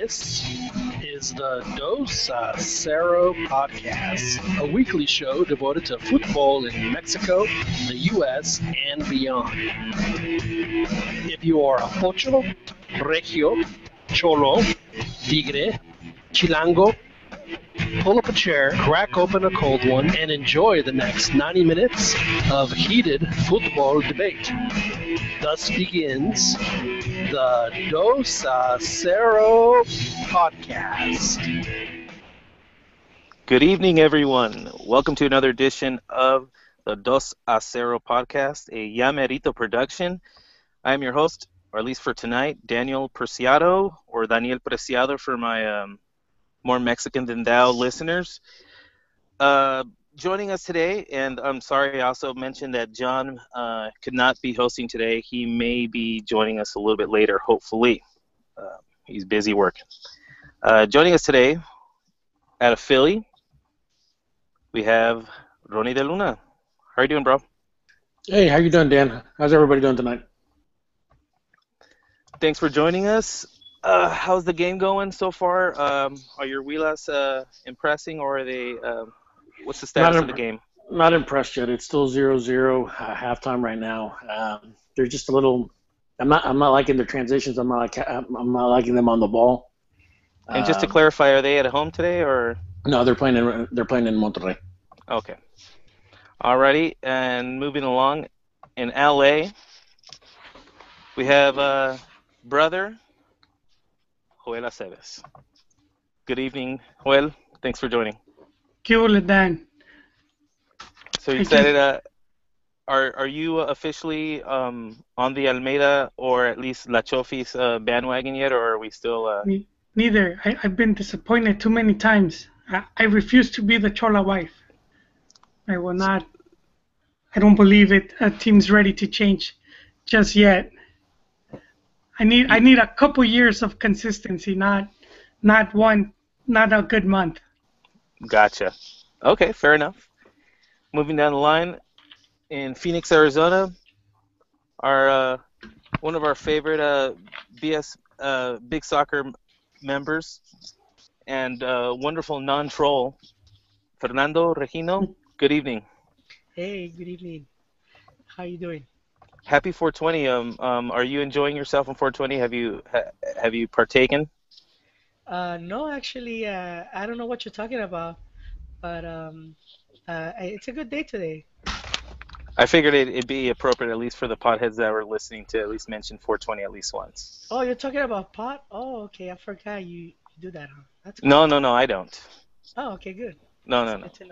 This is the Dos Cero podcast, a weekly show devoted to football in Mexico, the U.S., and beyond. If you are a Pocho, Regio, Cholo, Tigre, Chilango, pull up a chair, crack open a cold one, and enjoy the next 90 minutes of heated football debate. Thus begins the Dos Cero podcast. Good evening, everyone. Welcome to another edition of the Dos Cero podcast, a Yamerito production. I am your host, or at least for tonight, Daniel Preciado, or Daniel Preciado for my more Mexican than thou listeners. Joining us today, and I'm sorry, I also mentioned that John could not be hosting today. He may be joining us a little bit later, hopefully. He's busy working. Joining us today out of Philly, we have Ronnie De Luna. How are you doing, bro? Hey, how you doing, Dan? How's everybody doing tonight? Thanks for joining us. How's the game going so far? Are your Huilas impressing, or are they? What's the status of the game? Not impressed yet. It's still 0-0 halftime right now. They're just a little. I'm not liking their transitions. I'm not liking them on the ball. And just to clarify, are they at home today, or? No, they're playing in Monterrey. Okay. Alrighty, and moving along, in LA, we have brother Joel Aceves. Good evening, Joel. Thanks for joining. ¿Qué hubo, Dan? So you excited? Are you officially on the Almeida or at least La Chofi's bandwagon yet, or are we still? Neither. I've been disappointed too many times. I refuse to be the Chola wife. I will not. I don't believe it. A team's ready to change just yet. I need a couple years of consistency, not a good month. Gotcha. Okay, fair enough. Moving down the line, in Phoenix, Arizona, our one of our favorite BS Big Soccer members and wonderful non-troll, Fernando Regino. Good evening. Hey, good evening. How you doing? Happy 420. Are you enjoying yourself on 420? Have you partaken? No, actually, I don't know what you're talking about, but it's a good day today. I figured it'd be appropriate, at least for the potheads that were listening, to at least mention 420 at least once. Oh, you're talking about pot? Oh, okay. I forgot you do that, huh? That's cool. No, I don't. Oh, okay, good. No. Good to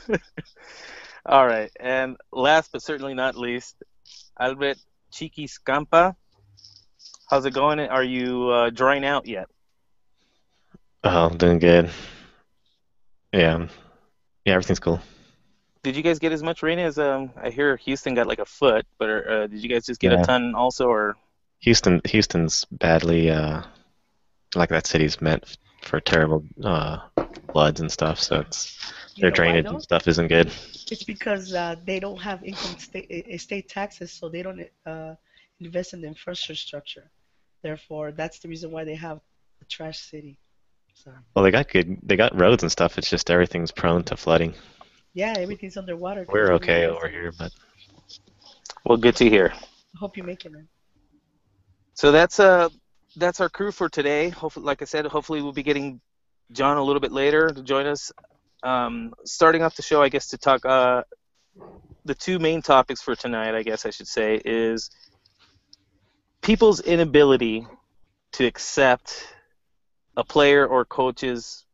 know. All right, and last but certainly not least, Albert Chiquis Campa. How's it going? Are you drying out yet? Oh, I'm doing good. Yeah, everything's cool. Did you guys get as much rain as I hear Houston got like a foot, but did you guys just get a ton also, or? Houston's badly, like that city's meant for terrible floods and stuff, so their drainage and stuff isn't good. It's because they don't have state taxes, so they don't invest in the infrastructure. Therefore, that's the reason why they have a trash city. So. Well, they got roads and stuff. It's just everything's prone to flooding. Yeah, everything's underwater. We're okay over here, but. Well, good to hear. I hope you make it, man. So that's our crew for today. Hopefully, like I said, hopefully we'll be getting John a little bit later to join us. Starting off the show, I guess, to talk. The two main topics for tonight, I guess I should say, is people's inability to accept a player or coach's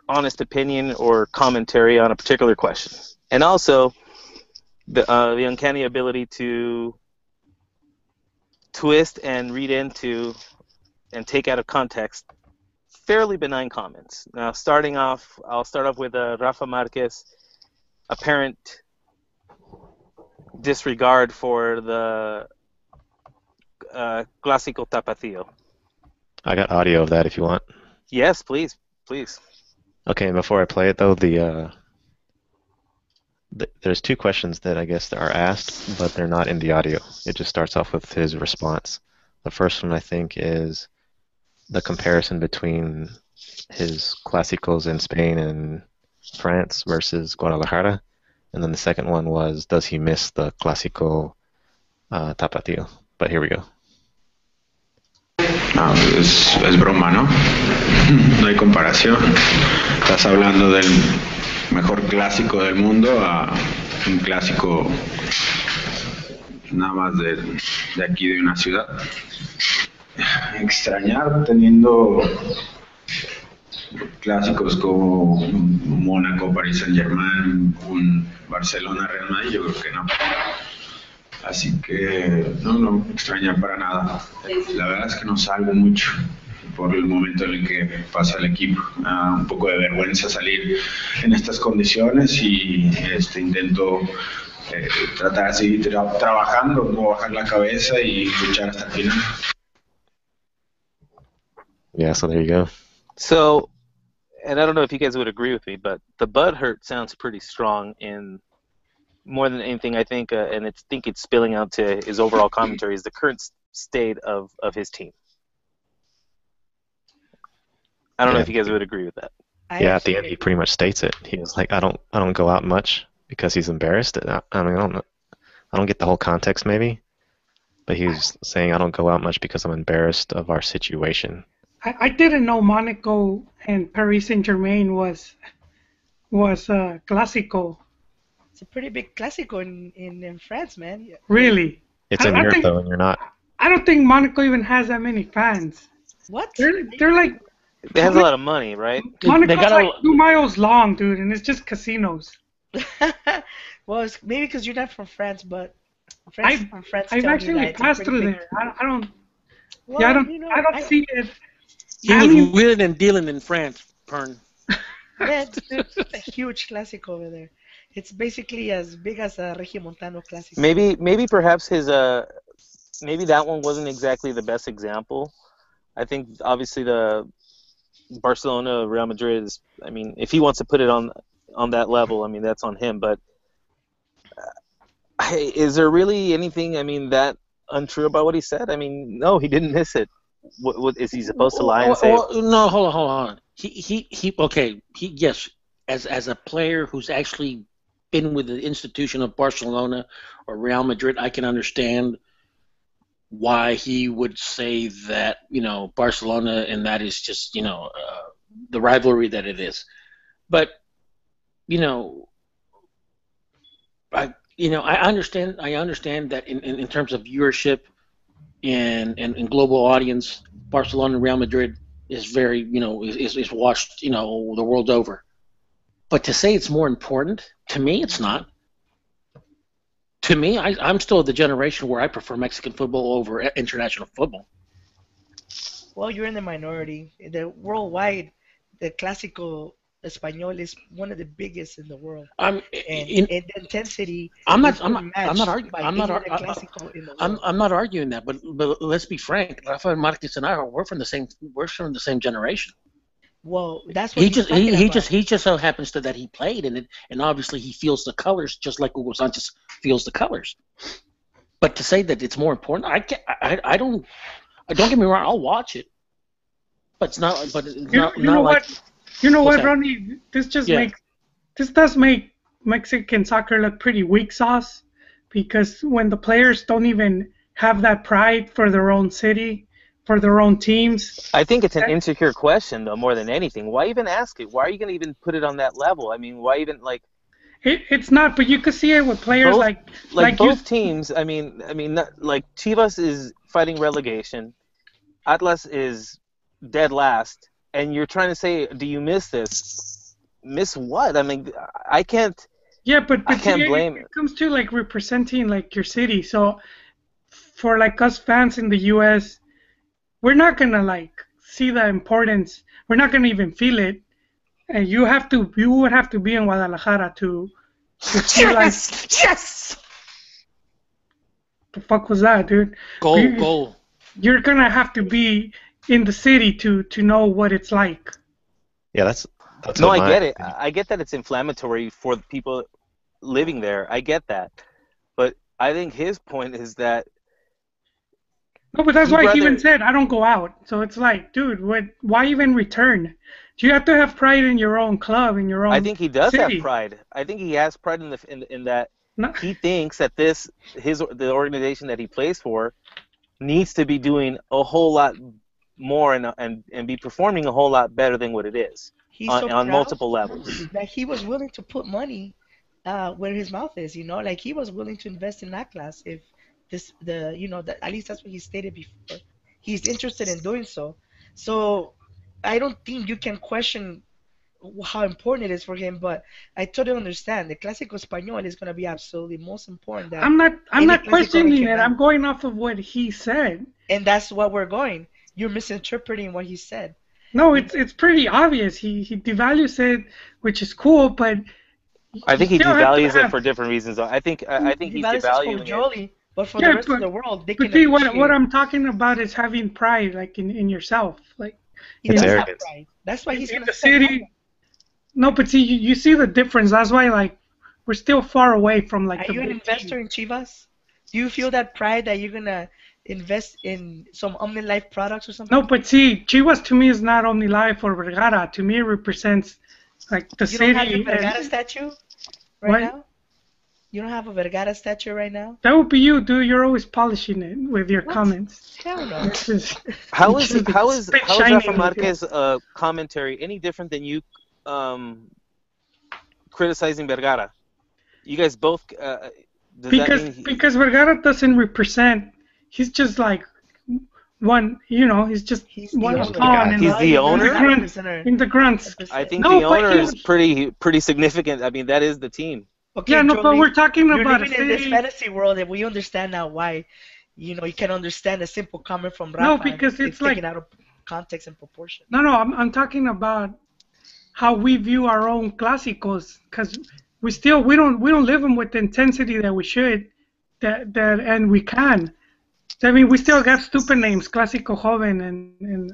honest opinion or commentary on a particular question, and also the uncanny ability to twist and read into and take out of context fairly benign comments. Now, I'll start off with Rafa Marquez' apparent disregard for the Clásico Tapatío. I got audio of that if you want. Yes, please. Okay, before I play it though, there's two questions that I guess are asked, but they're not in the audio. It just starts off with his response. The first one I think is the comparison between his clásicos in Spain and France versus Guadalajara, and then the second one was, does he miss the clásico Tapatío? But here we go. No, es broma, ¿no? No hay comparación. Estás hablando del mejor clásico del mundo a un clásico nada más de aquí de una ciudad. Extrañar teniendo clásicos como un Mónaco, Paris Saint-Germain, un Barcelona, Real Madrid, yo creo que no. Así que no extrañar para nada. La verdad es que no salgo mucho por el momento en el que pasa el equipo. Un poco de vergüenza salir en estas condiciones y intento tratar de seguir trabajando, no bajar la cabeza y luchar hasta el final. Yeah, so there you go. So, and I don't know if you guys would agree with me, but the butt hurt sounds pretty strong in more than anything, I think, and I think it's spilling out to his overall commentary, is the current state of his team. I don't know if you guys would agree with that. At the end, he pretty much states it. He was like, I don't go out much because he's embarrassed. I don't get the whole context maybe, but he was saying I don't go out much because I'm embarrassed of our situation. I didn't know Monaco and Paris Saint-Germain was clásico. It's a pretty big clásico in France, man. Really? It's in Europe though, and you're not. I don't think Monaco even has that many fans. What? They're like. They have a lot of money, right? Monaco's like 2 miles long, dude, and it's just casinos. Well, it's maybe because you're not from France, but I've actually passed through there. I don't. Well, yeah, I don't see it. He was wheeling and dealing in France, Pern. Yeah, it's a huge clásico over there. It's basically as big as a Regiomontano clásico. Maybe perhaps his maybe that one wasn't exactly the best example. I think obviously the Barcelona, Real Madrid is. I mean, if he wants to put it on that level, I mean that's on him. But is there really anything? I mean, that untrue about what he said? I mean, no, he didn't miss it. What is he supposed to lie and say? No, hold on. Yes, as a player who's actually been with the institution of Barcelona or Real Madrid, I can understand why he would say that, Barcelona and that is just, the rivalry that it is. But, I understand that in terms of viewership and global audience, Barcelona and Real Madrid is very, is watched, the world over. But to say it's more important, to me, it's not. To me, I'm still the generation where I prefer Mexican football over international football. Well, you're in the minority. Worldwide, the Clásico Español is one of the biggest in the world. And the intensity. I'm not arguing that, but let's be frank. Rafa and Marquez and I we're from the same generation. Well, that's what he just so happens to that he played in it, and obviously he feels the colors just like Hugo Sanchez feels the colors. But to say that it's more important, I don't get me wrong, I'll watch it, but it's not. But it's not like. You know what, Ronnie? This does make Mexican soccer look pretty weak sauce, because when the players don't even have that pride for their own city, for their own teams. I think it's an insecure question, though, more than anything. Why even ask it? Why are you going to even put it on that level? I mean, why even like? It's not, but you could see it with players like both teams. I mean, like Chivas is fighting relegation, Atlas is dead last. And you're trying to say, do you miss this? Miss what? I mean, I can't. Yeah, but I can't blame it. It comes to like representing like your city. So for like us fans in the U.S., we're not gonna like see the importance. We're not gonna even feel it. And you would have to be in Guadalajara to feel like. Yes. The fuck was that, dude? Goal. You're gonna have to be in the city to know what it's like. Yeah, that's no, I get it. I get that it's inflammatory for the people living there. I get that. But I think his point is that No, but that's He'd why he rather- even said, I don't go out. So it's like, dude, why even return? Do you have to have pride in your own club, in your own I think he does city? have pride. I think he has pride in that No, he thinks that the organization that he plays for needs to be doing a whole lot more and be performing a whole lot better than what it is He's so on proud multiple levels. that he was willing to put money where his mouth is. Like he was willing to invest in Atlas if at least that's what he stated before. He's interested in doing so. So I don't think you can question how important it is for him, but I totally understand. The Clásico Español is going to be absolutely most important. I'm not any Clásico questioning it. regional. I'm going off of what he said. And that's what we're going. You're misinterpreting what he said. No, it's pretty obvious. He devalues it, which is cool, but I think he still have to devalues it have- for different reasons. I think he's Devalues devaluing is it. Jolie, but for Yeah, the rest of the world, they But can see, appreciate. what I'm talking about is having pride, like in yourself, like He It's does have arrogance. pride. That's why he's in going the to spend city. No, but see, you see the difference. That's why, like, we're still far away from like Are the you an big investor team. in Chivas? Do you feel that pride that you're gonna invest in some OmniLife products or something? No, but see, Chivas to me is not only life or Vergara. To me, it represents like the You don't have city. your Vergara And statue right What? now? You don't have a Vergara statue right now? that would be you, dude. You're always polishing it with your What? comments. Hell no. It's just- How it's is just spit shining Rafa with Marquez commentary any different than you criticizing Vergara? You guys both. Does because that mean because Vergara doesn't represent. He's just like one. He's just He's the one owner. pawn He's the owner? in the grunts. I think No, the but owner he is was- pretty significant. I mean, that is the team. Okay, Yeah, no, but Jolie, we're talking you're about a living in this city. fantasy world, and we understand now why. You can understand a simple comment from Rafa. No, because and it's like- taken out of context and proportion. No, I'm talking about how we view our own clásicos, because we don't live them with the intensity that we should, and we can. I mean, we still got stupid names, Clásico Joven, and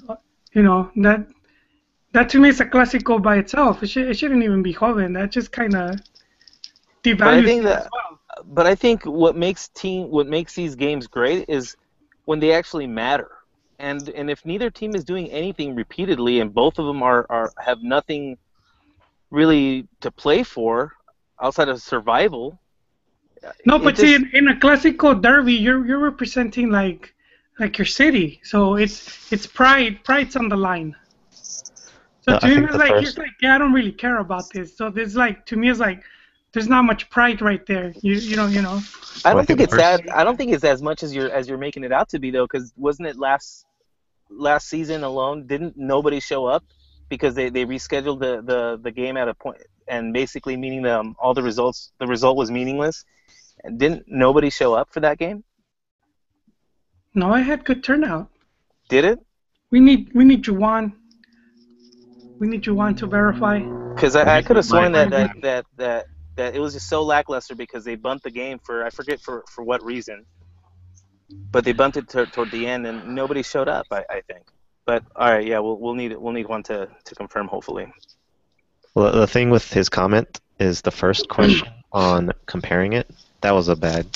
that to me is a clásico by itself. It shouldn't even be Joven. That just kind of devalues think it that- as well. But I think what makes these games great is when they actually matter. And if neither team is doing anything repeatedly, and both of them have nothing really to play for outside of survival. No, it but just- see, in a Clásico derby, you're representing like your city, so it's pride. Pride's on the line. So No, to I him, think it's the like first- he's like, yeah, I don't really care about this. So there's like, to me, it's like there's not much pride right there. You know. I Well, don't I think think it's the that. first- I don't think it's as much as you're making it out to be, though. Because wasn't it last season alone? Didn't nobody show up because they rescheduled the game at a point, and basically meaning all the results. The result was meaningless. And didn't nobody show up for that game? No, I had good turnout. Did it? We need Juwan. We need Juwan to verify. Because I could have sworn Might- that it was just so lackluster because they bumped the game for I forget for what reason, but they bumped it toward the end and nobody showed up. I think. But all right, yeah, we'll need one to confirm hopefully. Well, the thing with his comment is the first question on comparing it. That was a bad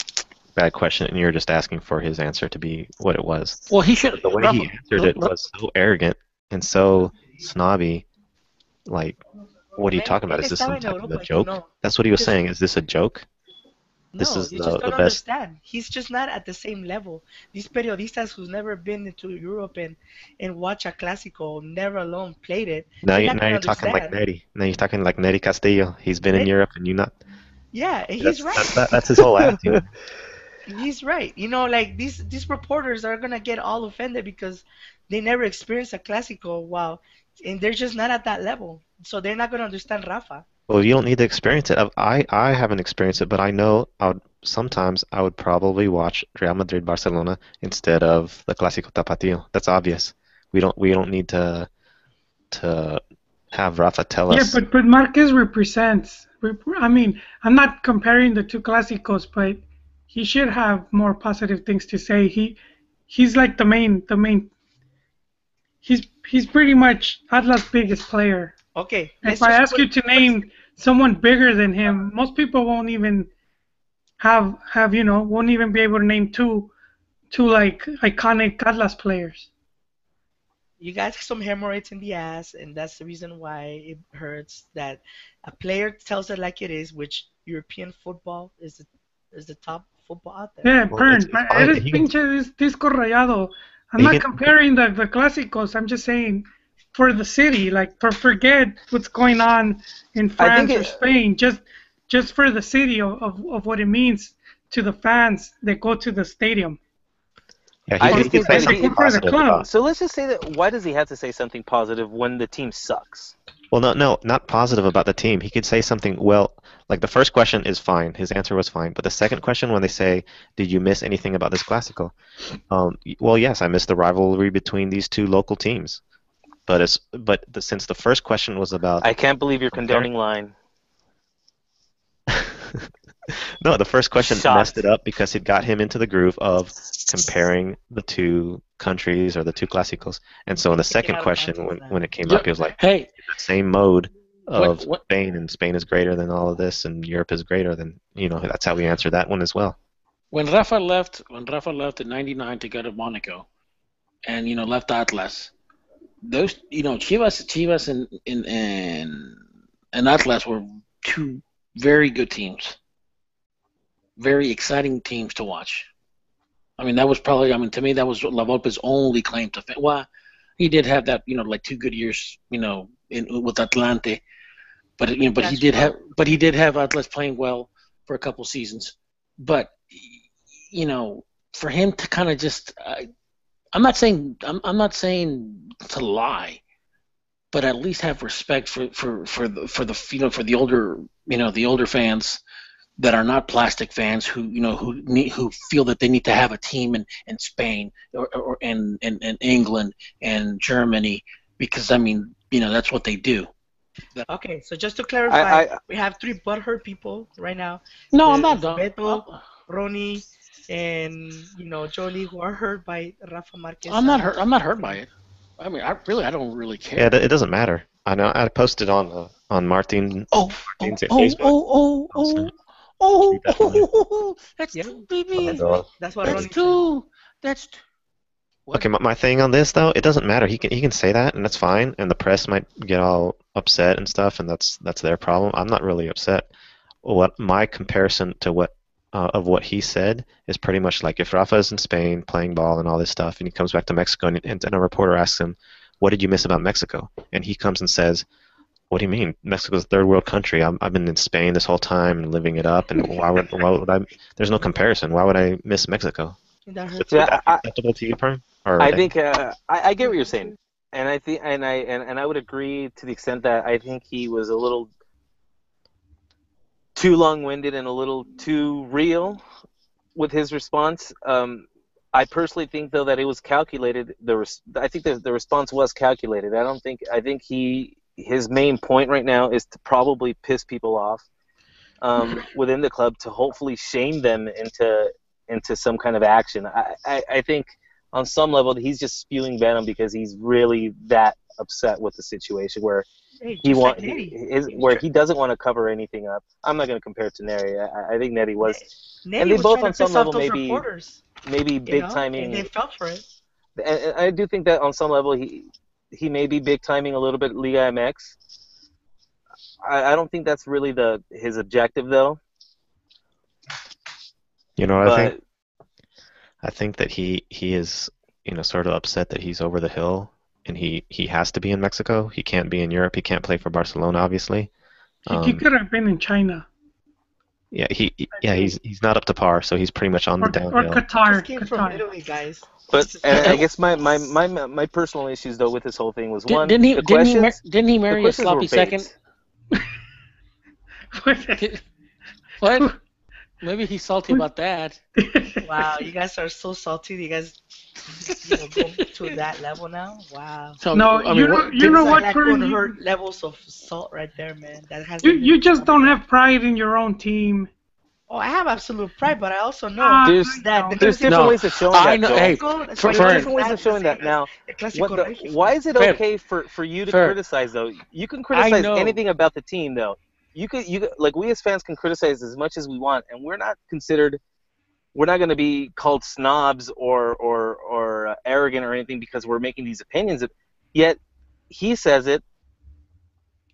question, and you're just asking for his answer to be what it was. Well, he should. The way he answered it was so arrogant and so snobby. Like, what are you talking about? Is this some type of a joke? That's what he was Just- saying. Is this a joke? This No, is you the just don't best. understand. He's just not at the same level. These periodistas who's never been into Europe and watch a clásico, never alone played it. Now, they're you, not now gonna you're talking like understand. Neri. Now you're talking like Neri Castillo. He's been in Neri- Europe, and you not. Yeah, and That's, he's right. that's his whole attitude. He's right. Like these reporters are gonna get all offended because they never experienced a clásico. Wow, and they're just not at that level, so they're not gonna understand Rafa. Well, you don't need to experience it. I haven't experienced it, but I know sometimes I would probably watch Real Madrid Barcelona instead of the Clásico Tapatío. That's obvious. We don't need to have Rafa tell Yeah, us. but Marquez represents. I mean, I'm not comparing the two clásicos, but he should have more positive things to say. He's like the main. He's pretty much Atlas' biggest player. Okay, If I ask you to name someone bigger than him, most people won't even won't even be able to name two two like iconic Atlas players. You got some hemorrhoids in the ass, and that's the reason why it hurts. That a player tells it like it is, which European football is the top football out there. Yeah, Well, Pern, it's fine. eres pinche disco rayado. I'm He not can comparing the clásicos. I'm just saying for the city, like forget what's going on in I think France or Spain. Just for the city of what it means to the fans that go to the stadium. yeah I he just could think say that something for the positive club. about. So let's just say that why does he have to say something positive when the team sucks? Well, no, not positive about the team. He could say something. Well, like the first question is fine. His answer was fine. But the second question, when they say, "Did you miss anything about this Clásico?" Well, yes, I missed the rivalry between these two local teams. Since the first question was about I can't believe you're comparing. condoning lying. No, the first question messed Shocked. it up because it got him into the groove of comparing the two countries or the two clásicos. And so in the Take it second out of question, context when now. it came up, Yep. he was like, Hey, the same mode of what Spain, and Spain is greater than all of this, and Europe is greater than, that's how we answered that one as well. when Rafa left in '99 to go to Monaco, and left Atlas, those Chivas and Atlas were two very good teams, very exciting teams to watch. I mean, that was probably, to me, that was La Volpe's only claim to fame. Well, he did have that, like 2 good years, with Atlante, but That's true. he did have Atlas playing well for a couple seasons. But for him to kind of just, I'm not saying to lie, but at least have respect for the older the older fans that are not plastic fans who feel that they need to have a team in Spain or in England and Germany, because that's what they do. Okay, so just to clarify, I we have three butthurt people right now. No, I'm not There's done. Beto, Ronnie, and Jolie, who are hurt by Rafa Marquez. I'm not hurt. I'm not hurt by it. I mean, I don't really Yeah, care. it doesn't matter. I know I posted on Martin's Facebook. Keep that in mind. That's Yeah, too, baby. that's what That's Ronnie said. too. That's too. Okay, my thing on this though, it doesn't matter. He can say that, and that's fine. And the press might get all upset and stuff, and that's their problem. I'm not really upset. What my comparison to what he said is pretty much like if Rafa is in Spain playing ball and all this stuff, and he comes back to Mexico, and a reporter asks him, "What did you miss about Mexico?" And he comes and says, "What do you mean? Mexico's a third world country. I've been in Spain this whole time and living it up, and why would I? There's no comparison. Why would I miss Mexico?" That Would hurts. would yeah, that be acceptable to you, Prime? Or I think I get what you're saying, and I think and I would agree to the extent that I think he was a little too long-winded and a little too real with his response. I personally think though that it was calculated. I think the response was calculated. I think his main point right now is to probably piss people off within the club to hopefully shame them into some kind of action. I think on some level he's just spewing venom because he's really that upset with the situation where Hey, just like Nettie. he doesn't want to cover anything up. I'm not going to compare it to Neri. I think Nettie was, Nettie and they was both trying to on some piss off level those maybe reporters, big and timing. they fell for it. And I do think that on some level he may be big timing a little bit Liga MX. I don't think that's really his objective though. you know what I think? But I think that he is sort of upset that he's over the hill, and he has to be in Mexico. He can't be in Europe. He can't play for Barcelona, obviously. He could have been in China Yeah, he's not up to par, so he's pretty much on the or downhill. Qatar. Just came from Italy, guys. and I guess my personal issues though with this whole thing was one, Didn't he? the Didn't he? questions. Didn't he The marry a questions were sloppy second? bait. What? Maybe he's salty about that. Wow, you guys are so salty. You guys, go to that level now. Wow. So, No, I mean, you know These are what, like Pern? unheard levels of salt right there, man. That has You just don't have pride in your own team. Oh, I have absolute pride, but I also know There's that the there's different No, ways of showing I that, know. Joel. Hey, that's for- why There's Fern. different ways of showing that. Now, why is it Fair. okay for you to Fair. criticize though? You can I criticize know. anything about the team though. You could like we as fans can criticize as much as we want, and we're not considered we're not going to be called snobs or arrogant or anything because we're making these opinions. Yet he says it,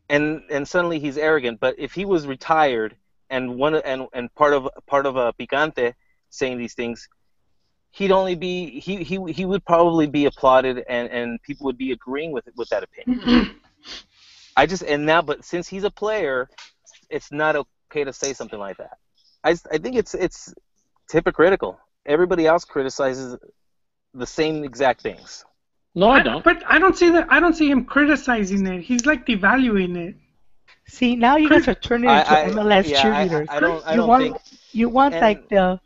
and suddenly he's arrogant. But if he was retired and part of a Picante saying these things, he'd only be he would probably be applauded and people would be agreeing with that opinion. But since he's a player, it's not okay to say something like that. I think it's hypocritical. Everybody else criticizes the same exact things. No, I don't. But I don't see that. I don't see him criticizing it. He's like devaluing it. See, now you guys are turning into MLS cheerleaders. I don't think you want like the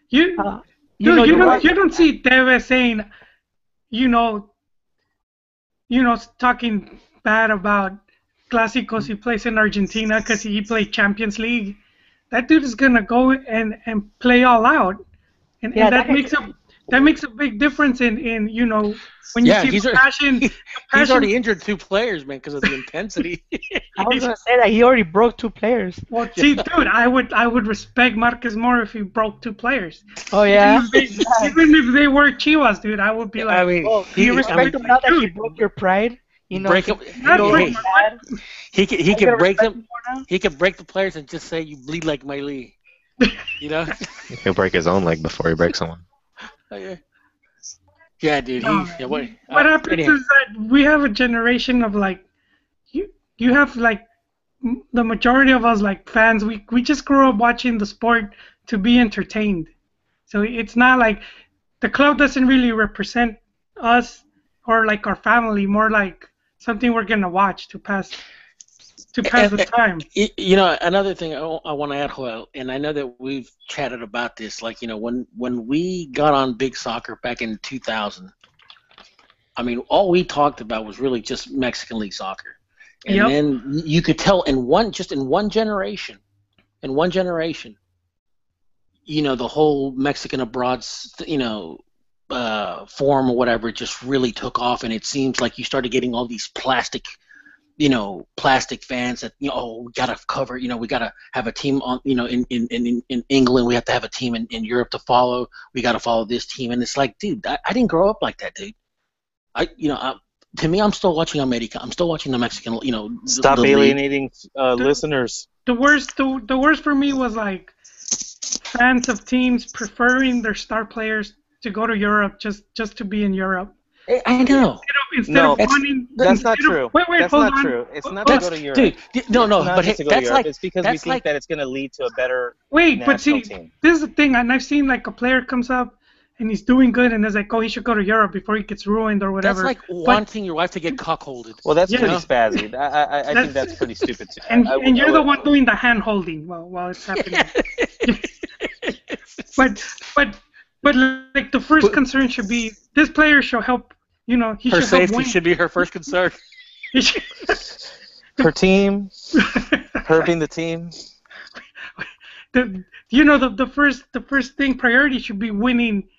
you don't see Tevez saying, talking bad about Clásicos he plays in Argentina because he played Champions League. That dude is gonna go and play all out, and that makes a big difference in when you see the passion. He's already injured 2 players, man, because of the intensity. I was gonna say that he already broke 2 players. Well, see, dude, I would respect Marquez more if he broke 2 players. Oh yeah. Even if they were Chivas, dude, I would be like, I mean, do you respect him now that he broke your pride? Break him. He could break them. He could break the players and just say, "You bleed like my Lee." He'll break his own leg before he breaks someone. Yeah, dude. What happens is that we have a generation of like, you have like the majority of us like fans. We just grew up watching the sport to be entertained. So it's not like the club doesn't really represent us or like our family. More like something we're gonna watch to pass the time. Another thing I want to add, Joel, and I know that we've chatted about this, like, when we got on Big Soccer back in 2000, I mean, all we talked about was really just Mexican League soccer. And then you could tell in one generation, the whole Mexican abroad, form or whatever just really took off, and it seems like you started getting all these plastic fans that we gotta cover, we gotta have a team on, in England, we have to have a team in Europe to follow. We gotta follow this team, and it's like, dude, I didn't grow up like that, dude. To me, I'm still watching America. I'm still watching the Mexican. Stop alienating listeners. The worst for me was like fans of teams preferring their star players to go to Europe just to be in Europe. I know. That's not true. Wait, that's hold not on. true. It's not to go to Europe. Dude, no, but that's like it's because we think that it's going to lead to a better national team. This is the thing, and I've seen like a player comes up and he's doing good, and it's like, oh, he should go to Europe before he gets ruined or whatever. That's like wanting your wife to get cuckolded. Well, that's pretty spazzy. I think that's pretty stupid too. And you're the one doing the hand holding while it's happening. But like the first concern should be this player should help. He her should safety help win. should be her first concern. Her team, her being the team. The first thing priority should be winning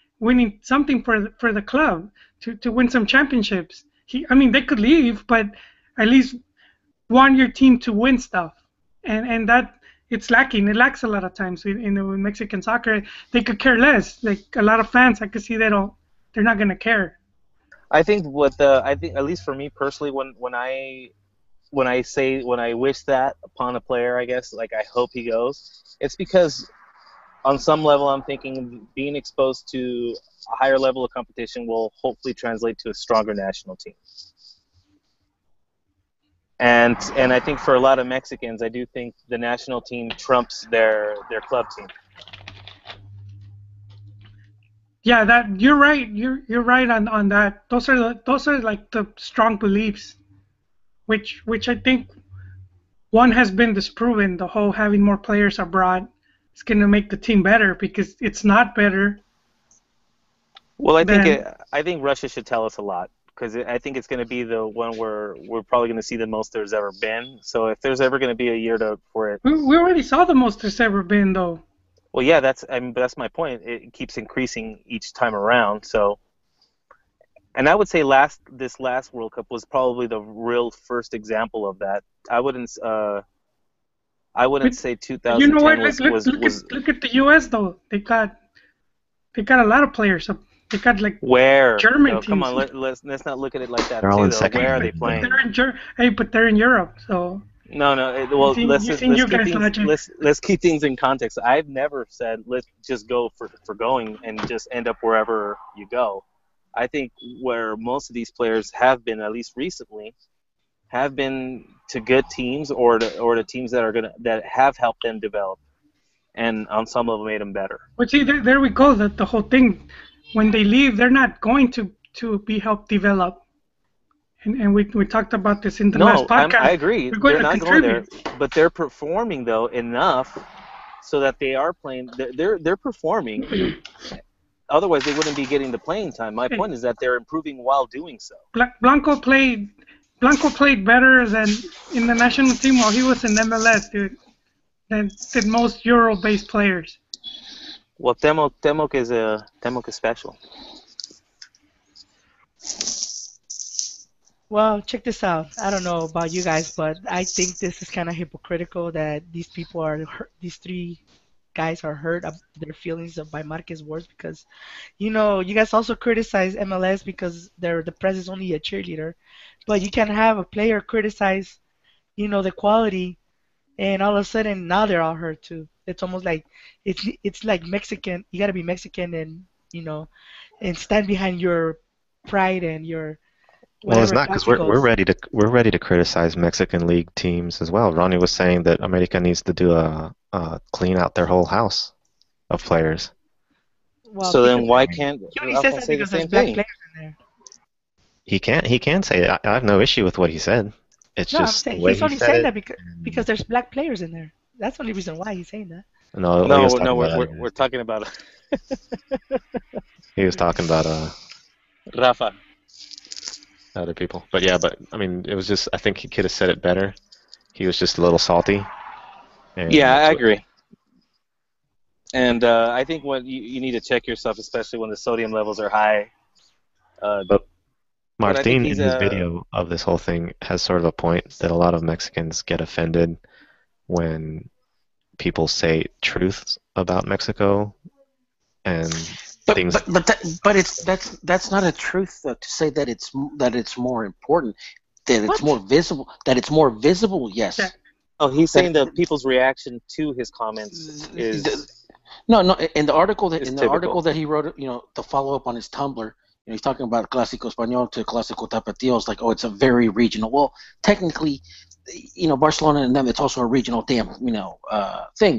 something for the club to win some championships. They could leave, but at least want your team to win stuff, and that it's lacking. It lacks a lot of times in Mexican soccer. They could care less. Like a lot of fans, I could see they're not gonna care. I think at least for me personally, when I wish that upon a player, I guess, like I hope he goes, it's because on some level I'm thinking being exposed to a higher level of competition will hopefully translate to a stronger national team. And I think for a lot of Mexicans, I do think the national team trumps their club team. Yeah, that you're right. You're right on that. Those are like the strong beliefs, which I think one has been disproven. The whole having more players abroad is going to make the team better because it's not better. Well, I think Russia should tell us a lot because I think it's going to be the one where we're probably going to see the most there's ever been. So if there's ever going to be a year for it, we already saw the most there's ever been though. Well, yeah, that's my point. It keeps increasing each time around. So, and I would say this last World Cup was probably the real first example of that. I wouldn't say 2010 You know what? was Look at the U.S. though. They got They got a lot of players. They got like Where? German No, come teams. on. Let's not look at it like that They're all too, in though. second Where are they division. But playing? they're in Europe, so No, no. you Well, think you keep guys things logic. let's keep things in context. I've never said let's just go for going and just end up wherever you go. I think where most of these players have been, at least recently, have been to good teams or to teams that have helped them develop, and on some of them made them better. But see, there we go. The whole thing. When they leave, they're not going to be helped develop. And we talked about this in the last No, I podcast. agree. We're going They're to not going there, contribute. but they're performing though enough so that they are playing. They're performing. Otherwise, they wouldn't be getting the playing time. My point is that they're improving while doing so. Blanco played better than in the national team while he was in MLS, dude. Than most Euro-based players. Well, Temok is special. Well, check this out. I don't know about you guys, but I think this is kind of hypocritical that these people are hurt, these three guys are hurt of their feelings by Marquez words because, you guys also criticize MLS because the press is only a cheerleader, but you can have a player criticize, the quality, and all of a sudden now they're all hurt too. It's almost like it's like Mexican. You gotta be Mexican and you know and stand behind your pride and your Well, it's whatever not because we're clásicos. ready to criticize Mexican league teams as well. Ronnie was saying that America needs to do a clean out their whole house of players. Well, So then because why I mean, can't he only says Rafa that say the because there's same black thing? players in there. he can say it. I have no issue with what he said. It's No, I'm just the saying way he's he only said saying it. that because there's black players in there. That's the only reason why he's saying that. No, he was No, no, talking about other we're guys. talking about He was talking about Rafa. other people. But yeah, I mean, it was just I think he could have said it better. He was just a little salty, and Yeah, that's I what. agree. And I think what you need to check yourself, especially when the sodium levels are high. Uh, But but I think Martin, in he's his a video of this whole thing, has sort of a point that a lot of Mexicans get offended when people say truths about Mexico and But things. that's not a truth though, to say that it's more important, that it's What? more visible, that it's more visible. Yeah. Yes, Oh, he's that saying that people's reaction to his comments no, no. is In the article typical. that he wrote, to follow up on his Tumblr, he's talking about Clásico Español to Clásico Tapatio. It's like, oh, it's a very regional. Well, technically, Barcelona and them, it's also a regional thing.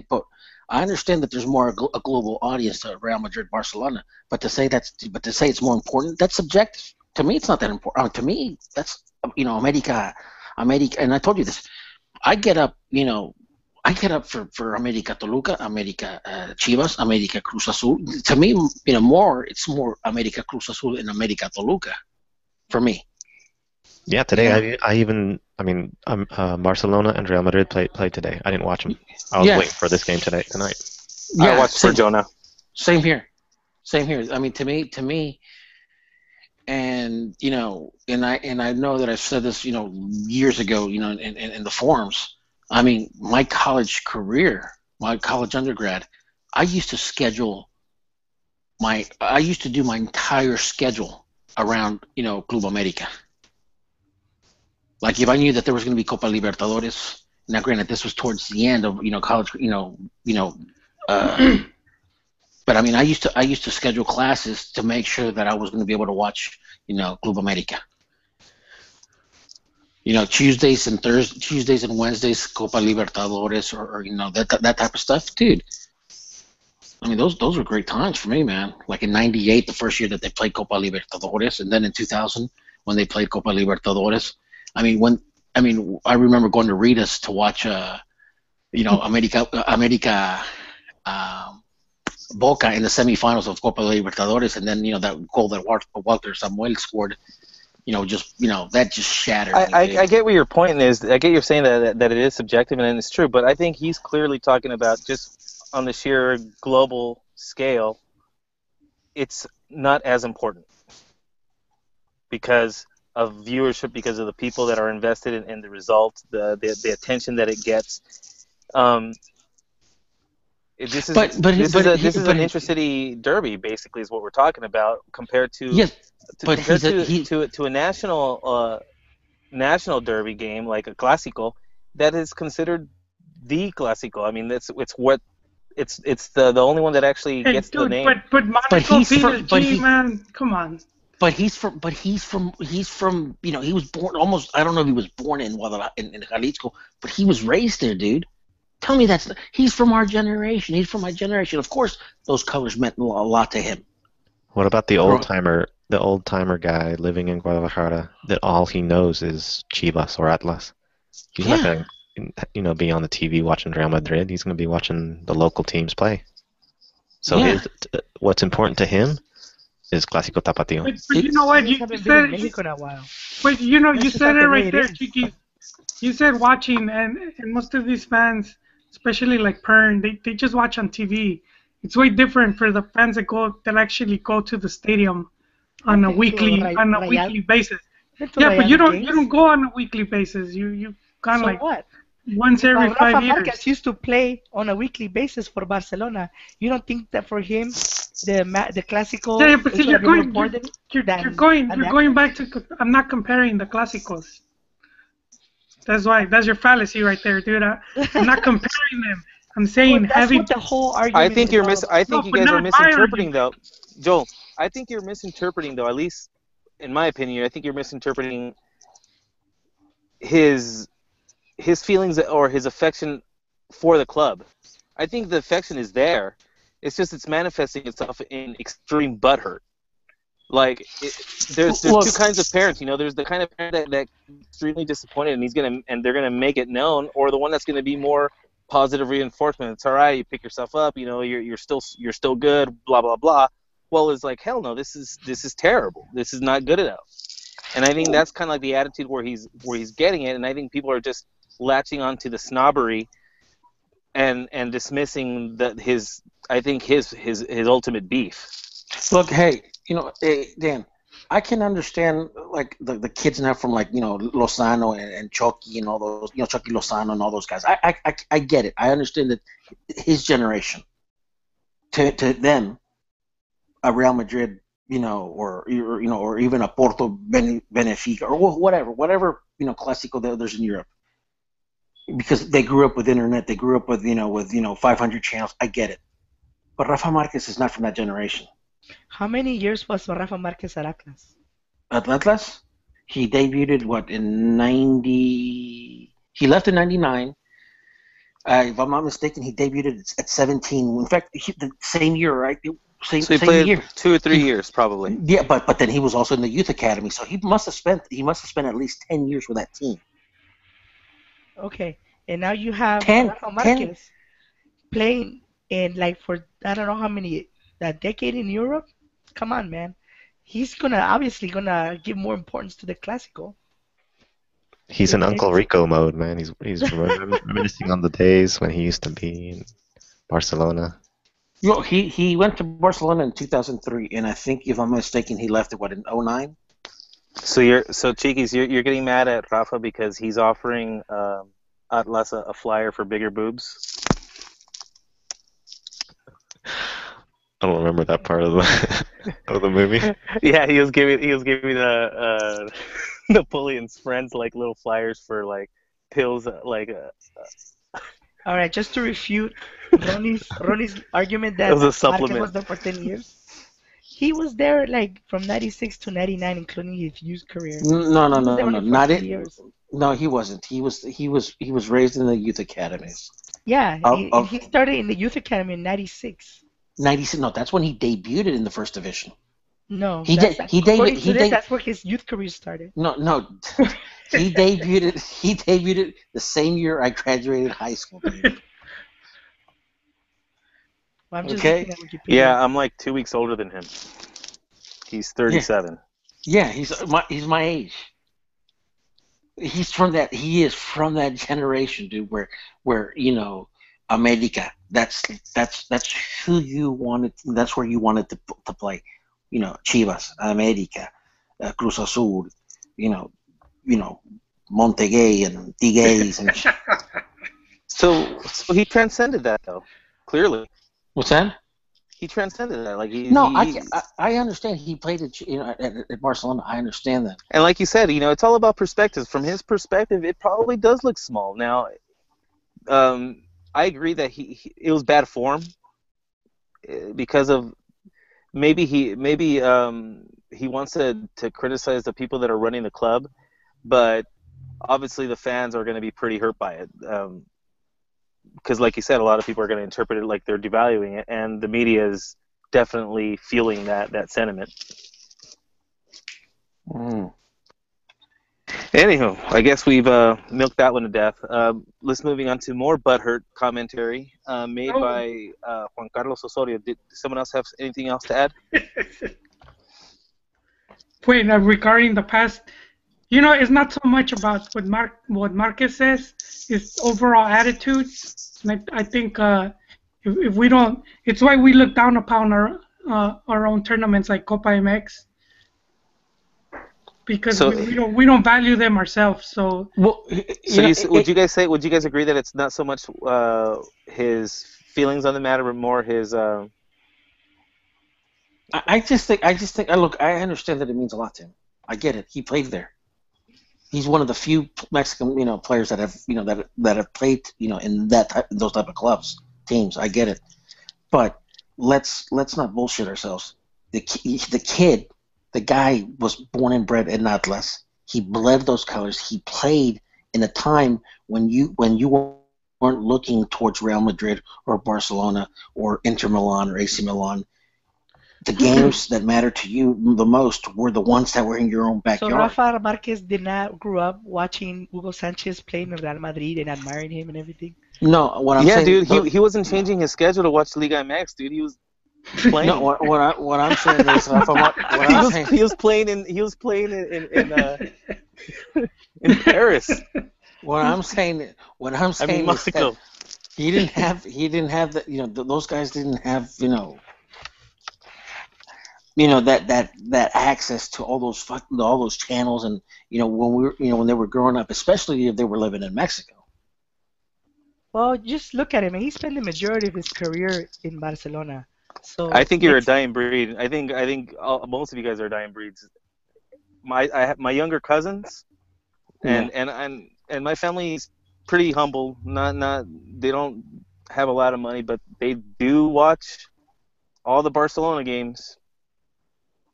But I understand that there's more a global audience to Real Madrid, Barcelona. But to say it's more important, that's subjective. To me, it's not that important. To me, that's America. And I told you this. I get up, for America Toluca, America Chivas, America Cruz Azul. To me, it's more America Cruz Azul and America Toluca for me. Yeah, You know, today I mean, Barcelona and Real Madrid played today. I didn't watch them. I was yeah, waiting for this game tonight. I yeah, watched for Jonah. same here, same here. I mean, to me, and and I know that I've said this, years ago, in the forums. I mean, my college career, my college undergrad, I used to schedule I used to do my entire schedule around, Club America. Like if I knew that there was going to be Copa Libertadores. Now, granted, this was towards the end of, college, uh, but I mean, I used to schedule classes to make sure that I was going to be able to watch, Club America. Tuesdays and Wednesdays, Copa Libertadores, or that type of stuff, dude. I mean, those were great times for me, man. Like in '98, the first year that they played Copa Libertadores, and then in 2000 when they played Copa Libertadores. I mean, I remember going to Ritas to watch, America, um, Boca in the semifinals of Copa Libertadores, and then that goal that Walter Samuel scored, that just shattered me, I dude. get what your point is. I get you're saying that it is subjective and it's true, but I think he's clearly talking about just on the sheer global scale, it's not as important because of viewership, because of the people that are invested in the result, the attention that it gets. Um, This is But this is an intercity derby, basically, is what we're talking about, compared to yes, but compared he to a national derby game like a Clásico that is considered the Clásico. I mean, it's the only one that actually Hey, gets the dude, name. but Monaco PSG, man, come on. But he's from he was born almost, I don't know if he was born in Guadalajara in Jalisco, but he was raised there, dude. Tell me he's from our generation. He's from my generation. Of course, those colors meant a lot to him. What about the old timer guy living in Guadalajara that all he knows is Chivas or Atlas? He's not going to, be on the TV watching Real Madrid. He's going to be watching the local teams play. So what's important to him is Clásico Tapatío. But you know what? You said in Mexico in a while. But you know, That's you just said not it the way right it there, is. Chiquis. You said watching, and most of these fans, especially like Pern, they just watch on TV. It's way different for the fans that actually go to the stadium on a weekly basis. Yeah, but you don't go on a weekly basis. You kind of like what? once every 5 Rafa years. Marquez used to play on a weekly basis for Barcelona. You don't think that for him the Clásico Yeah, but is see, you're going to be more important you're going back to. I'm not comparing the Clásicos. That's your fallacy right there, dude. I'm not comparing them. I'm saying that's what the whole argument I think you guys are misinterpreting though, Joel. I think you're misinterpreting though. At least in my opinion, I think you're misinterpreting his feelings or his affection for the club. I think the affection is there. It's just it's manifesting itself in extreme butthurt. Like there's two kinds of parents, There's the kind of parent that extremely disappointed and they're gonna make it known, or the one that's gonna be more positive reinforcement. It's all right, you pick yourself up, you're still good, blah blah blah. Well, it's like hell no, this is terrible. This is not good enough. And I think that's kind of like the attitude where he's getting it, and I think people are just latching onto the snobbery and dismissing his ultimate beef. Look, hey, Dan, I can understand like the kids now from like Lozano and Chucky and all those, Chucky Lozano and all those guys. I get it. I understand that his generation to them, a Real Madrid, or even a Porto Benfica or whatever Clásico there's in Europe, because they grew up with internet, they grew up with 500 channels. I get it, but Rafa Marquez is not from that generation. How many years was Rafa Marquez at Atlas? At Atlas, he debuted in 90. He left in 99. If I'm not mistaken, he debuted at 17. In fact, the same year, right? So he played year. 2 or 3 years, probably. Yeah, but then he was also in the youth academy, so he must have spent at least 10 years with that team. Okay, and now you have Rafa Marquez playing in for I don't know how many that decade in Europe. Come on, man. He's obviously gonna give more importance to the Clásico. He's in Uncle Rico mode, man. He's reminiscing on the days when he used to be in Barcelona. He went to Barcelona in 2003, and I think, if I'm mistaken, he left in 2009. So Chiquis, you're getting mad at Rafa because he's offering Atlas a flyer for bigger boobs. I don't remember that part of the movie. Yeah, he was giving the Napoleon's friends little flyers for pills All right, just to refute Ronnie's argument that Marquez was there for 10 years. He was there from 96 to 99, including his youth career. No, not it. Years. No, he wasn't. He was raised in the youth academies. Yeah, he started in the youth academy in 96. 96. No, that's when he debuted in the first division. No, that's where his youth career started. No, he debuted the same year I graduated high school. Well, I'm just okay. Yeah, I'm 2 weeks older than him. He's 37. Yeah, he's my age. He is from that generation, dude. Where America. That's who you wanted. That's where you wanted to play. Chivas, America, Cruz Azul. Montegay and Tiguez and. So he transcended that though. Clearly, What's that? he transcended that. Like No, I understand he played at Barcelona. I understand that. and like you said, it's all about perspectives. From his perspective, it probably does look small. Now, I agree that it was bad form because of maybe he wants to criticize the people that are running the club, but obviously the fans are going to be pretty hurt by it. Because, like you said, a lot of people are going to interpret it like they're devaluing it, and the media is definitely feeling that sentiment. Anywho, I guess we've milked that one to death. Let's moving on to more butthurt commentary made by Juan Carlos Osorio. Did someone else have anything else to add? Wait, regarding the past, it's not so much about what Marquez says. It's overall attitude. And I think if we don't, it's why we look down upon our own tournaments like Copa MX, because we don't value them ourselves. So would you guys agree that it's not so much his feelings on the matter, but more his? I just think. Look, I understand that it means a lot to him. I get it. He played there. He's one of the few Mexican, players that have, that have played, in those type of clubs, teams. I get it, but let's not bullshit ourselves. The kid, the guy was born and bred in Atlas. He bled those colors. He played in a time when you weren't looking towards Real Madrid or Barcelona or Inter Milan or AC Milan. The games that mattered to you the most were the ones that were in your own backyard. So Rafa Marquez did not grow up watching Hugo Sanchez playing in Real Madrid and admiring him and everything? No, what I'm saying... Yeah, dude, he wasn't changing his schedule to watch Liga MX, dude. He was playing. No, what I'm saying is... he was playing in Paris. What I'm saying Mexico. He didn't have that, those guys didn't have, that access to all those channels, and when they were growing up, especially if they were living in Mexico. Well, just look at him. He spent the majority of his career in Barcelona. So I think you're a dying breed. I think most of you guys are dying breeds. I have my younger cousins, and my family's pretty humble. Not they don't have a lot of money, but they do watch all the Barcelona games.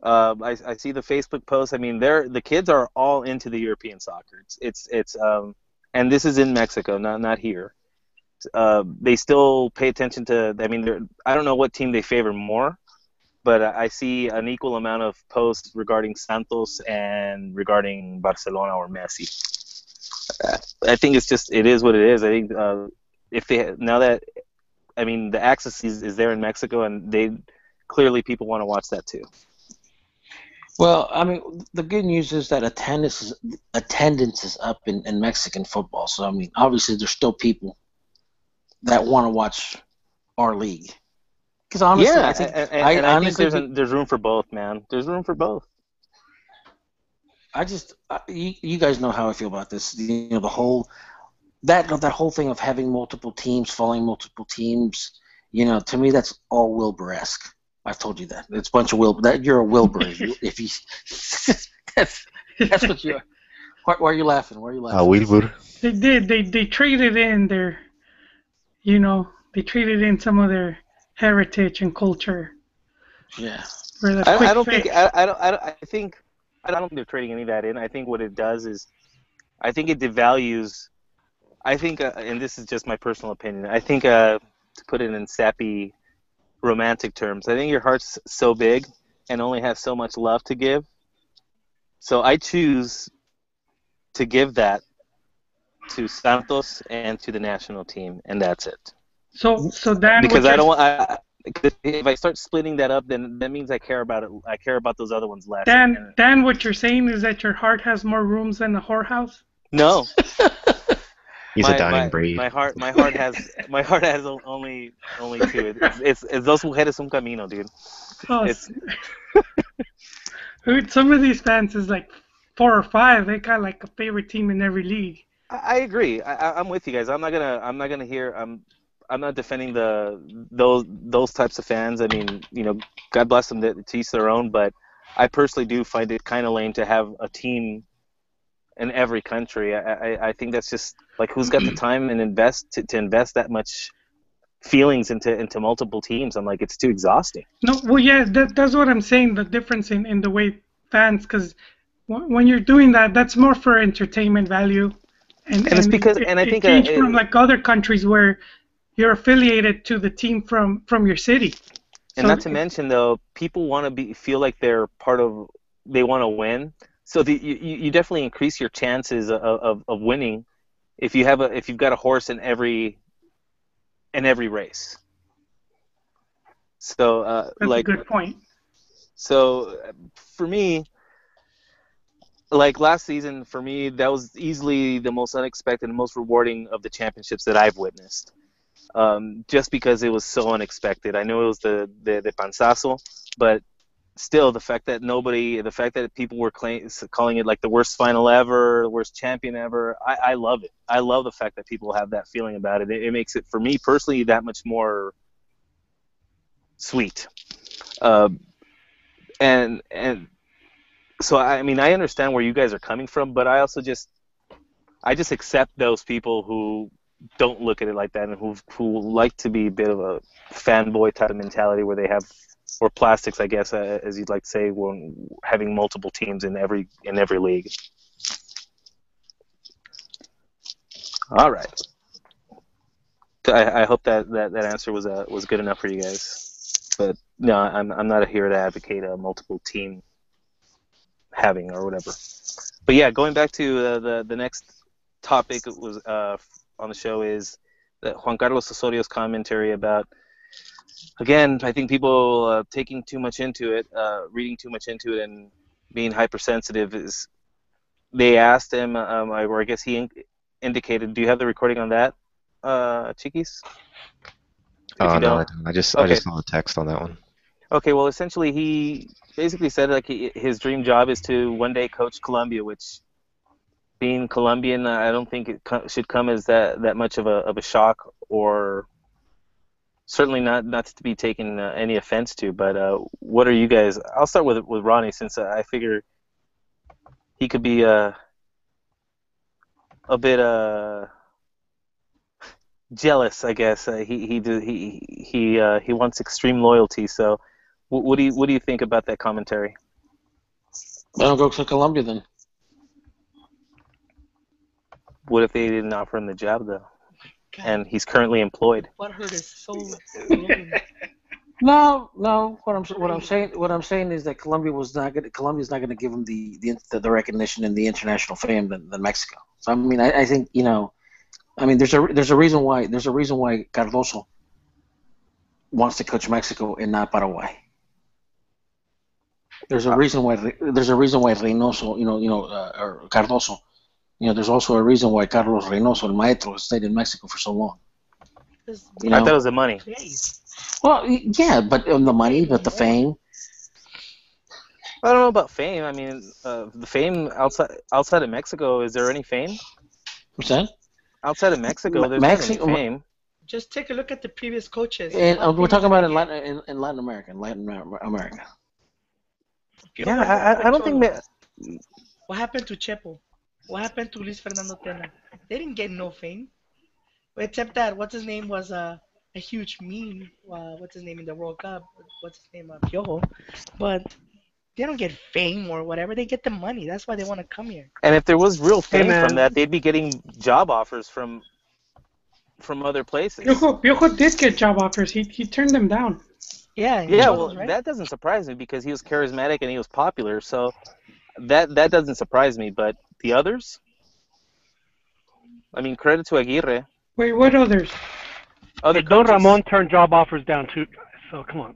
I see the Facebook posts. I mean, the kids are all into the European soccer. It's and this is in Mexico, not here. They still pay attention to. I mean, I don't know what team they favor more, but I see an equal amount of posts regarding Santos and regarding Barcelona or Messi. I think it is what it is. I think the access is there in Mexico, and clearly people want to watch that too. Well, I mean, the good news is that attendance is up in Mexican football. So, I mean, obviously there's still people that want to watch our league. Because honestly, I think there's room for both, man. There's room for both. You guys know how I feel about this. The whole that whole thing of having multiple teams, following multiple teams. To me, that's all Wilbur-esque. I've told you that. It's a bunch of Wilbur. That you're a Wilbur. If you, that's what you are. Why are you laughing? Wilbur. They did. They traded in their, they traded in some of their heritage and culture. Yeah. I don't think they're trading any of that in. I think what it does is, I think it devalues. I think, and this is just my personal opinion. I think to put it in sappy romantic terms, I think your heart's so big and only has so much love to give. So I choose to give that to Santos and to the national team, and that's it. So Dan, because I don't want. If I start splitting that up, then that means I care about it. I care about those other ones less. Dan, what you're saying is that your heart has more rooms than a whorehouse? No. He's a dying breed. My heart has only two. It's dos mujeres un camino, dude. Oh, dude, some of these fans is like 4 or 5. They got like a favorite team in every league. I agree. I'm with you guys. I'm not gonna hear. defending those types of fans. I mean, God bless them, to each their own. But I personally do find it kind of lame to have a team in every country. I think that's just like, who's got the time and to invest that much feelings into multiple teams? I'm like, it's too exhausting. No, well, yeah, that's what I'm saying. The difference in the way fans, because when you're doing that, that's more for entertainment value, and it's because I think changed from like other countries where you're affiliated to the team from your city. And so, not to mention, though, people want to feel like they're part of. They want to win, so you definitely increase your chances of winning if you've got a horse in every race. So that's a good point. So for me, like last season, for me, that was easily the most unexpected and most rewarding of the championships that I've witnessed. Just because it was so unexpected. I know it was the panzazo, but still, the fact that people were calling it like the worst final ever, the worst champion ever, I love it. I love the fact that people have that feeling about it. It makes it, for me personally, that much more sweet. And so, I mean, I understand where you guys are coming from, but I also just accept those people who don't look at it like that, and who like to be a bit of a fanboy type of mentality, where they have, or plastics, I guess, as you'd like to say, when having multiple teams in every league. All right. I hope that answer was good enough for you guys. But no, I'm not here to advocate a multiple team having or whatever. But yeah, going back to the next topic was on the show is that Juan Carlos Osorio's commentary about, again, I think people taking too much into it, reading too much into it, and being hypersensitive. Is they asked him, or I guess he indicated. Do you have the recording on that, Chiquis? Oh no, I don't. I just saw the text on that one. Okay, well, essentially, he basically said like his dream job is to one day coach Colombia, which, being Colombian, I don't think it should come as that much of a shock, or certainly not to be taken any offense to. But what are you guys? I'll start with Ronnie, since I figure he could be a bit jealous, I guess. He wants extreme loyalty. So, what do you think about that commentary? I'll go to Colombia then. What if they didn't offer him the job, though, and he's currently employed? What hurt his soul? No. What I'm saying is that Colombia's not going to give him the recognition and the international fame than Mexico. So I mean, I think there's a reason why Cardoso wants to coach Mexico and not Paraguay. There's a reason why Reynoso, or Cardoso. There's also a reason why Carlos Reynoso, el maestro, stayed in Mexico for so long. I thought it was the money. Well, yeah, but the money, but the fame. I don't know about fame. I mean, the fame outside of Mexico, is there any fame? What's that? Outside of Mexico, there's not any fame. Just take a look at the previous coaches. And we're talking about in Latin America. Yeah, I don't think that. What happened to Chepo? What happened to Luis Fernando Tena? They didn't get no fame, except that what's his name was a huge meme. What's his name in the World Cup? What's his name? Piojo. But they don't get fame or whatever. They get the money. That's why they want to come here. And if there was real fame from that, they'd be getting job offers from other places. Piojo did get job offers. He turned them down. Yeah. Well, right? That doesn't surprise me because he was charismatic and he was popular. So that doesn't surprise me. But the others? I mean, credit to Aguirre. Wait, what others? Other Don Ramon turned job offers down too, guys. So come on.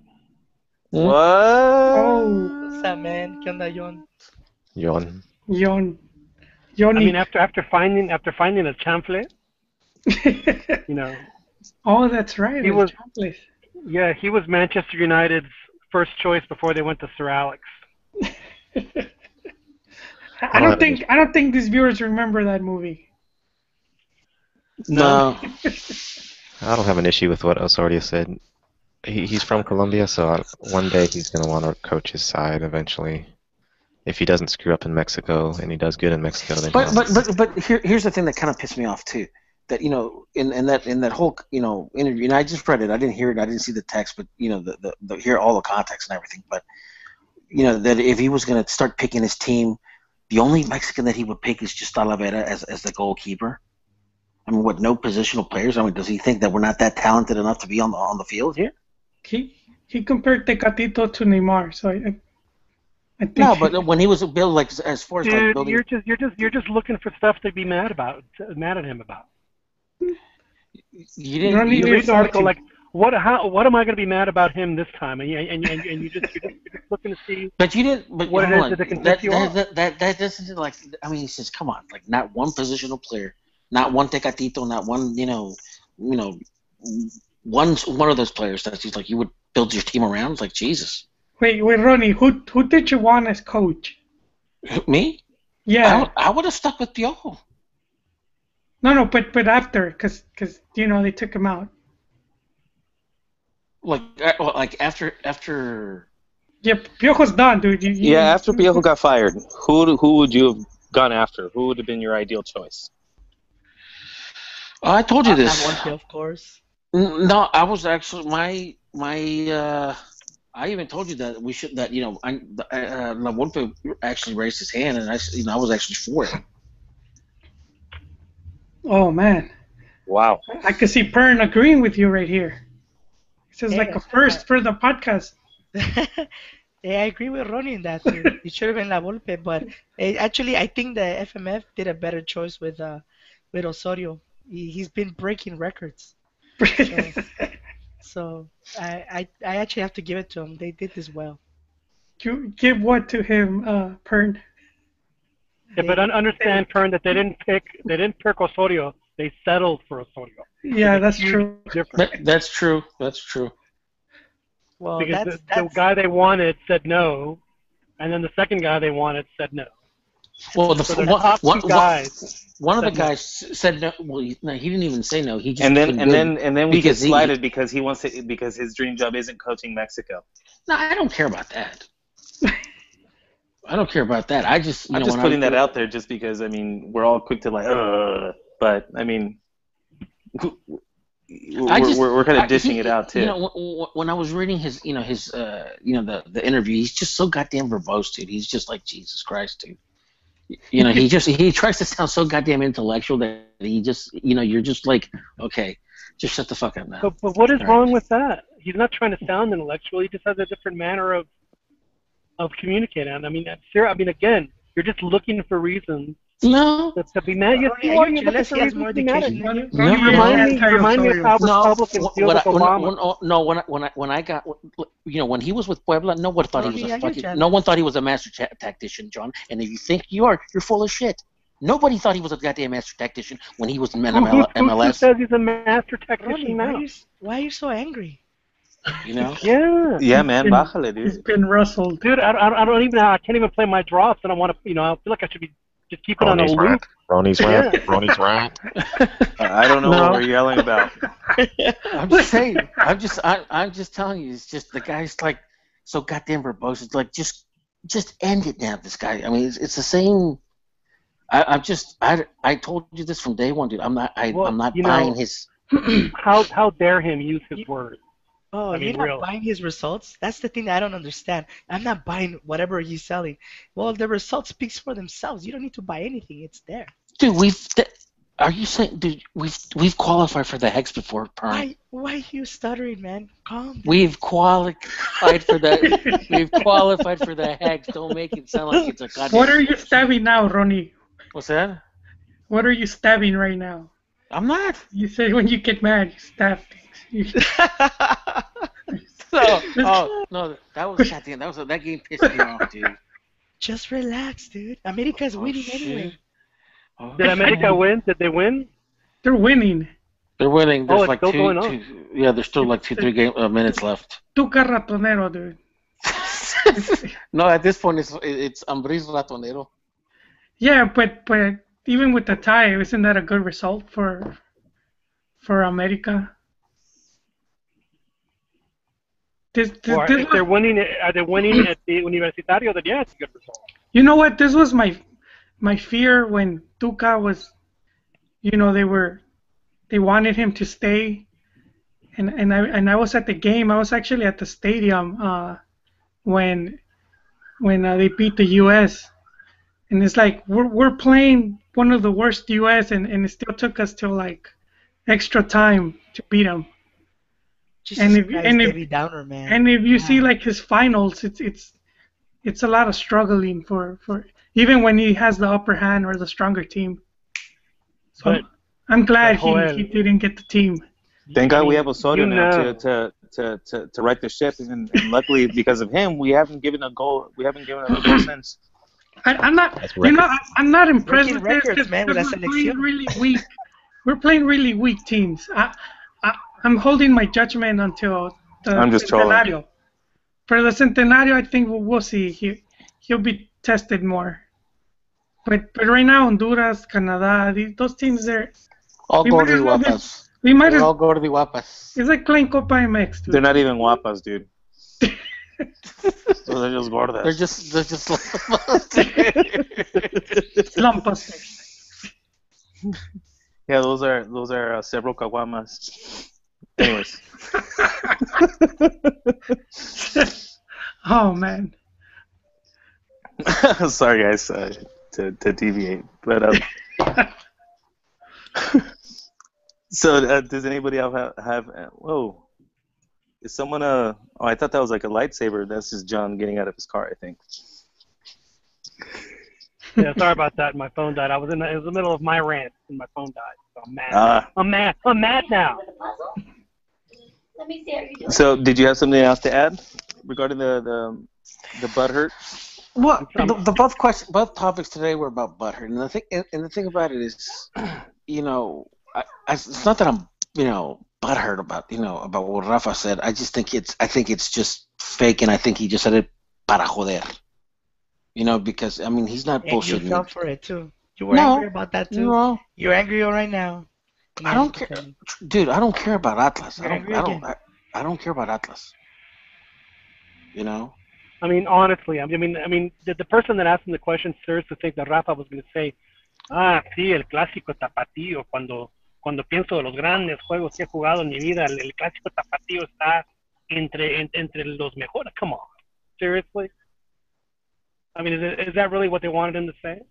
What? Oh. What's that, man? ¿Qué onda, Yon? Yon. I mean, after finding a chanfle, Oh, that's right. He was Manchester United's first choice before they went to Sir Alex. I don't think these viewers remember that movie. No. I don't have an issue with what Osorio said. He's from Colombia, so one day he's going to want to coach his side eventually. If he doesn't screw up in Mexico and he does good in Mexico, then But here's the thing that kind of pissed me off too. That in that whole interview, and I just read it. I didn't hear it. I didn't see the text, but the hear all the context and everything. But that if he was going to start picking his team, the only Mexican that he would pick is just Talavera as the goalkeeper. I mean, no positional players? I mean, does he think that we're not that talented enough to be on the field here? He compared Tecatito to Neymar, so I think no, but when he was built, like as far as Dude, like building, you're just looking for stuff to be mad at him about. You didn't. You read the article like, what am I going to be mad about him this time? And you're just looking to see. But you didn't. But what it is that can piss you off. That doesn't like. I mean, he says, come on, like not one positional player, not one Tecatito, not one one of those players that he's like you would build your team around. It's like Jesus. Wait, Ronnie, who did you want as coach? Me? Yeah. I would have stuck with Piojo. No, but after, because they took him out. Like after. Yeah, Piojo's done, dude. After Piojo got fired, who would you have gone after? Who would have been your ideal choice? I told you this. Of course. No, I was actually my. I even told you that we should that La Volpe actually raised his hand, and I was actually for it. Oh man! Wow! I can see Pern agreeing with you right here. This is like a first for the podcast. Yeah, I agree with Ronnie in that too. It should have been La Volpe, but actually, I think the FMF did a better choice with Osorio. He's been breaking records. So I actually have to give it to him. They did this well. You give what to him, Pern? Yeah, but understand, Pern, that they didn't pick Osorio. They settled for Osorio. Yeah, that's true. That's true. That's true. Well, because the guy they wanted said no, and then the second guy they wanted said no. Well, top two guys. One of the guys said no. Well, he didn't even say no. He just and then we get slighted because he wants to because his dream job isn't coaching Mexico. No, I don't care about that. I don't care about that. I'm just putting that out there just because we're all quick to but we're kind of dishing it out too. When I was reading his the interview, he's just so goddamn verbose, dude. He's just like Jesus Christ, dude. He tries to sound so goddamn intellectual that he just you're just like, okay, just shut the fuck up now. But what is wrong with that? He's not trying to sound intellectual. He just has a different manner of communicating. Again, you're just looking for reasons. No. To be mad. Yes, you are. You're looking for reasons to be mad at him. Remind me of how Republicans deal with Obama. When he was with Puebla, no one thought he was a master tactician, John. And if you think you're full of shit. Nobody thought he was a goddamn master tactician when he was in MLS. Who says he's a master tactician now? Why are you so angry? Yeah, man, bájale, dude. He's been rustled. Dude, I can't even play my drops, and I want to, I feel like I should be just keep it on a loop. Ronnie's right. Ronnie's right. I don't know what we're yelling about. I'm just saying. I'm just telling you. It's just the guy's like so goddamn verbose. It's like just end it now. This guy. I mean, it's the same. I told you this from day one, dude. I'm not buying his. How dare him use his words? Oh, you're not buying his results? That's the thing that I don't understand. I'm not buying whatever he's selling. Well, the results speaks for themselves. You don't need to buy anything. It's there. Dude, are you saying, dude, we've qualified for the Hex before, Pern? Why are you stuttering, man? Calm down. We've qualified for that. We've qualified for the Hex. Don't make it sound like it's a goddamn. What are you stabbing now, Ronnie? What's that? What are you stabbing right now? I'm not. You say when you get mad, you stab things. No, that was goddamn. That game pissed me off, dude. Just relax, dude. America's winning anyway. Did America win? Did they win? They're winning. They're winning. There's like still two. Yeah, there's still like 2-3 minutes left. Tuca ratonero, dude. No, at this point it's Ambris ratonero. Yeah, but even with the tie, isn't that a good result for America? Or this if they're was, winning, are they winning at the Universitario? Then yeah, it's a good result. you know what? This was my fear when Tuca was, they wanted him to stay, and I was at the game. I was actually at the stadium when they beat the U.S. And it's like we're playing one of the worst U.S. and it still took us till like extra time to beat them. Jesus And if Christ, Debbie Downer, man. you see Wow. like his finals, it's a lot of struggling for even when he has the upper hand or the stronger team. So But I'm glad Joel, he didn't get the team. Thank I God we mean, have Osorio you now know, to right the ship, and luckily because of him, we haven't given a goal. We haven't given a goal since. I'm not, That's record. I'm not impressed Breaking with this records, man, with because la we're playing selección. really weak. We're playing really weak teams. I'm holding my judgment until the I'm just trolling. Centenario. For the Centenario, I think we'll see. He'll be tested more. But right now, Honduras, Canada, those teams there, All we might gordi as well guapas. we might They're as all gordi guapas. it's like playing Copa MX, They're dude. not even guapas, dude. So they're just gordas. They're just Slumpusters. Yeah, those are several caguamas. Anyways, Oh man. sorry guys to deviate, but so does anybody else have whoa? Is someone oh, I thought that was like a lightsaber. That's just John getting out of his car, I think. yeah, sorry about that. My phone died. It was in the middle of my rant, and my phone died. So I'm mad. Ah. I'm mad now. Let me see. Are you doing? So did you have something else to add regarding the butthurt? Well, both topics today were about butthurt, and the thing about it is, it's not that I'm butthurt about what Rafa said. I think it's just fake, and I think he just said it para joder. Because I mean he's not And you bullshitting. fell for it too. You were No, angry about that too. no, You're angry right now. I don't care, dude. I don't care about Atlas. You're angry again. I don't care about Atlas. I mean, honestly, I mean, the person that asked him the question serves to think that Rafa was going to say, sí, el clásico tapatío. Cuando pienso de los grandes juegos que he jugado en mi vida, el clásico tapatío está entre los mejores. Come on, seriously? I mean, is that really what they wanted him to say?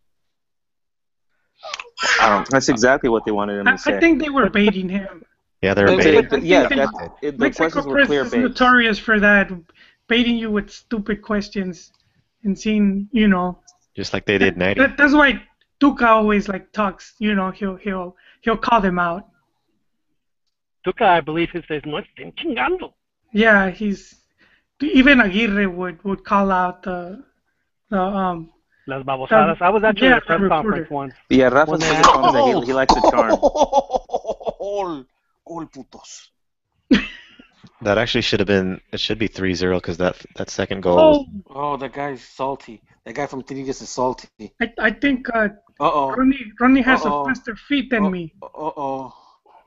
That's exactly what they wanted him to say. I think they were baiting him. Yeah, they're It's baiting. the Mexico questions were Press clear is bait. notorious for that, baiting you with stupid questions and seeing, Just like they did 90. That's why Tuca always talks. He'll call them out. Tuca, I believe, he says, no estén chingando. Yeah, even Aguirre would call out the Las babosadas. I was actually at a press conference once. Yeah, Rafa When says they it comes that he likes the charm. All putos. That actually should be 3-0 because that second goal. Oh, that guy's salty. That guy from Tigres is salty. I think Uh-oh. Ronnie has Uh-oh. a faster feet than me. Uh-oh.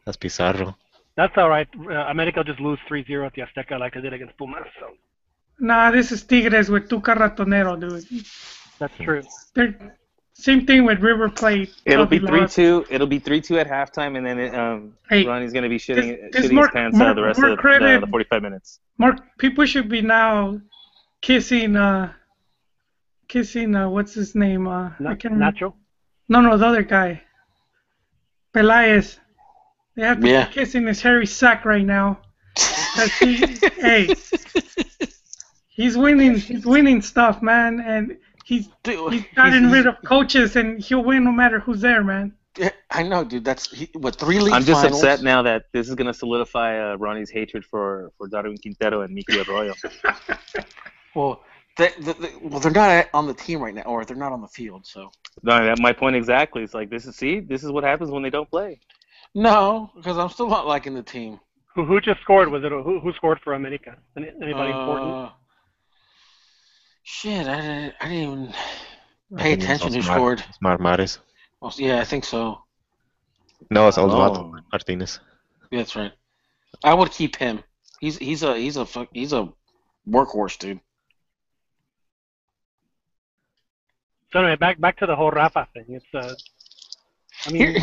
That's Pizarro. That's all right. America just lose 3-0 at the Azteca like I did against Pumas. So Nah, this is Tigres with Tuca Ratonero, dude. that's true. They're same thing with River Plate. It'll be Probably lost. 3-2. It'll be 3-2 at halftime, and then Hey, Ronnie's gonna be shitting this his more- pants more- the rest more of credit- the 45 minutes. Mark, people should be now kissing what's his name? I can't remember. Nacho? No, the other guy. Pelaez. They have to Yeah. be kissing his hairy sack right now. 'Cause hey, he's winning stuff, man, and he's gotten rid of coaches, and he'll win no matter who's there, man. I know, dude. That's 3 league I'm just finals. upset now that this is gonna solidify Ronnie's hatred for Darwin Quintero and Mickey Arroyo. Well, they're not on the team right now, or they're not on the field. So No, my point exactly. It's like this is what happens when they don't play. no, because I'm still not liking the team. Who just scored? Was it who scored for America? Anybody important? Shit, I didn't even pay attention who scored. It's Marmares. Well, yeah, I think so. No, it's Oh. Osvaldo Martinez. Yeah, that's right. I would keep him. He's a workhorse, dude. So anyway, back to the whole Rafa thing. It's I mean,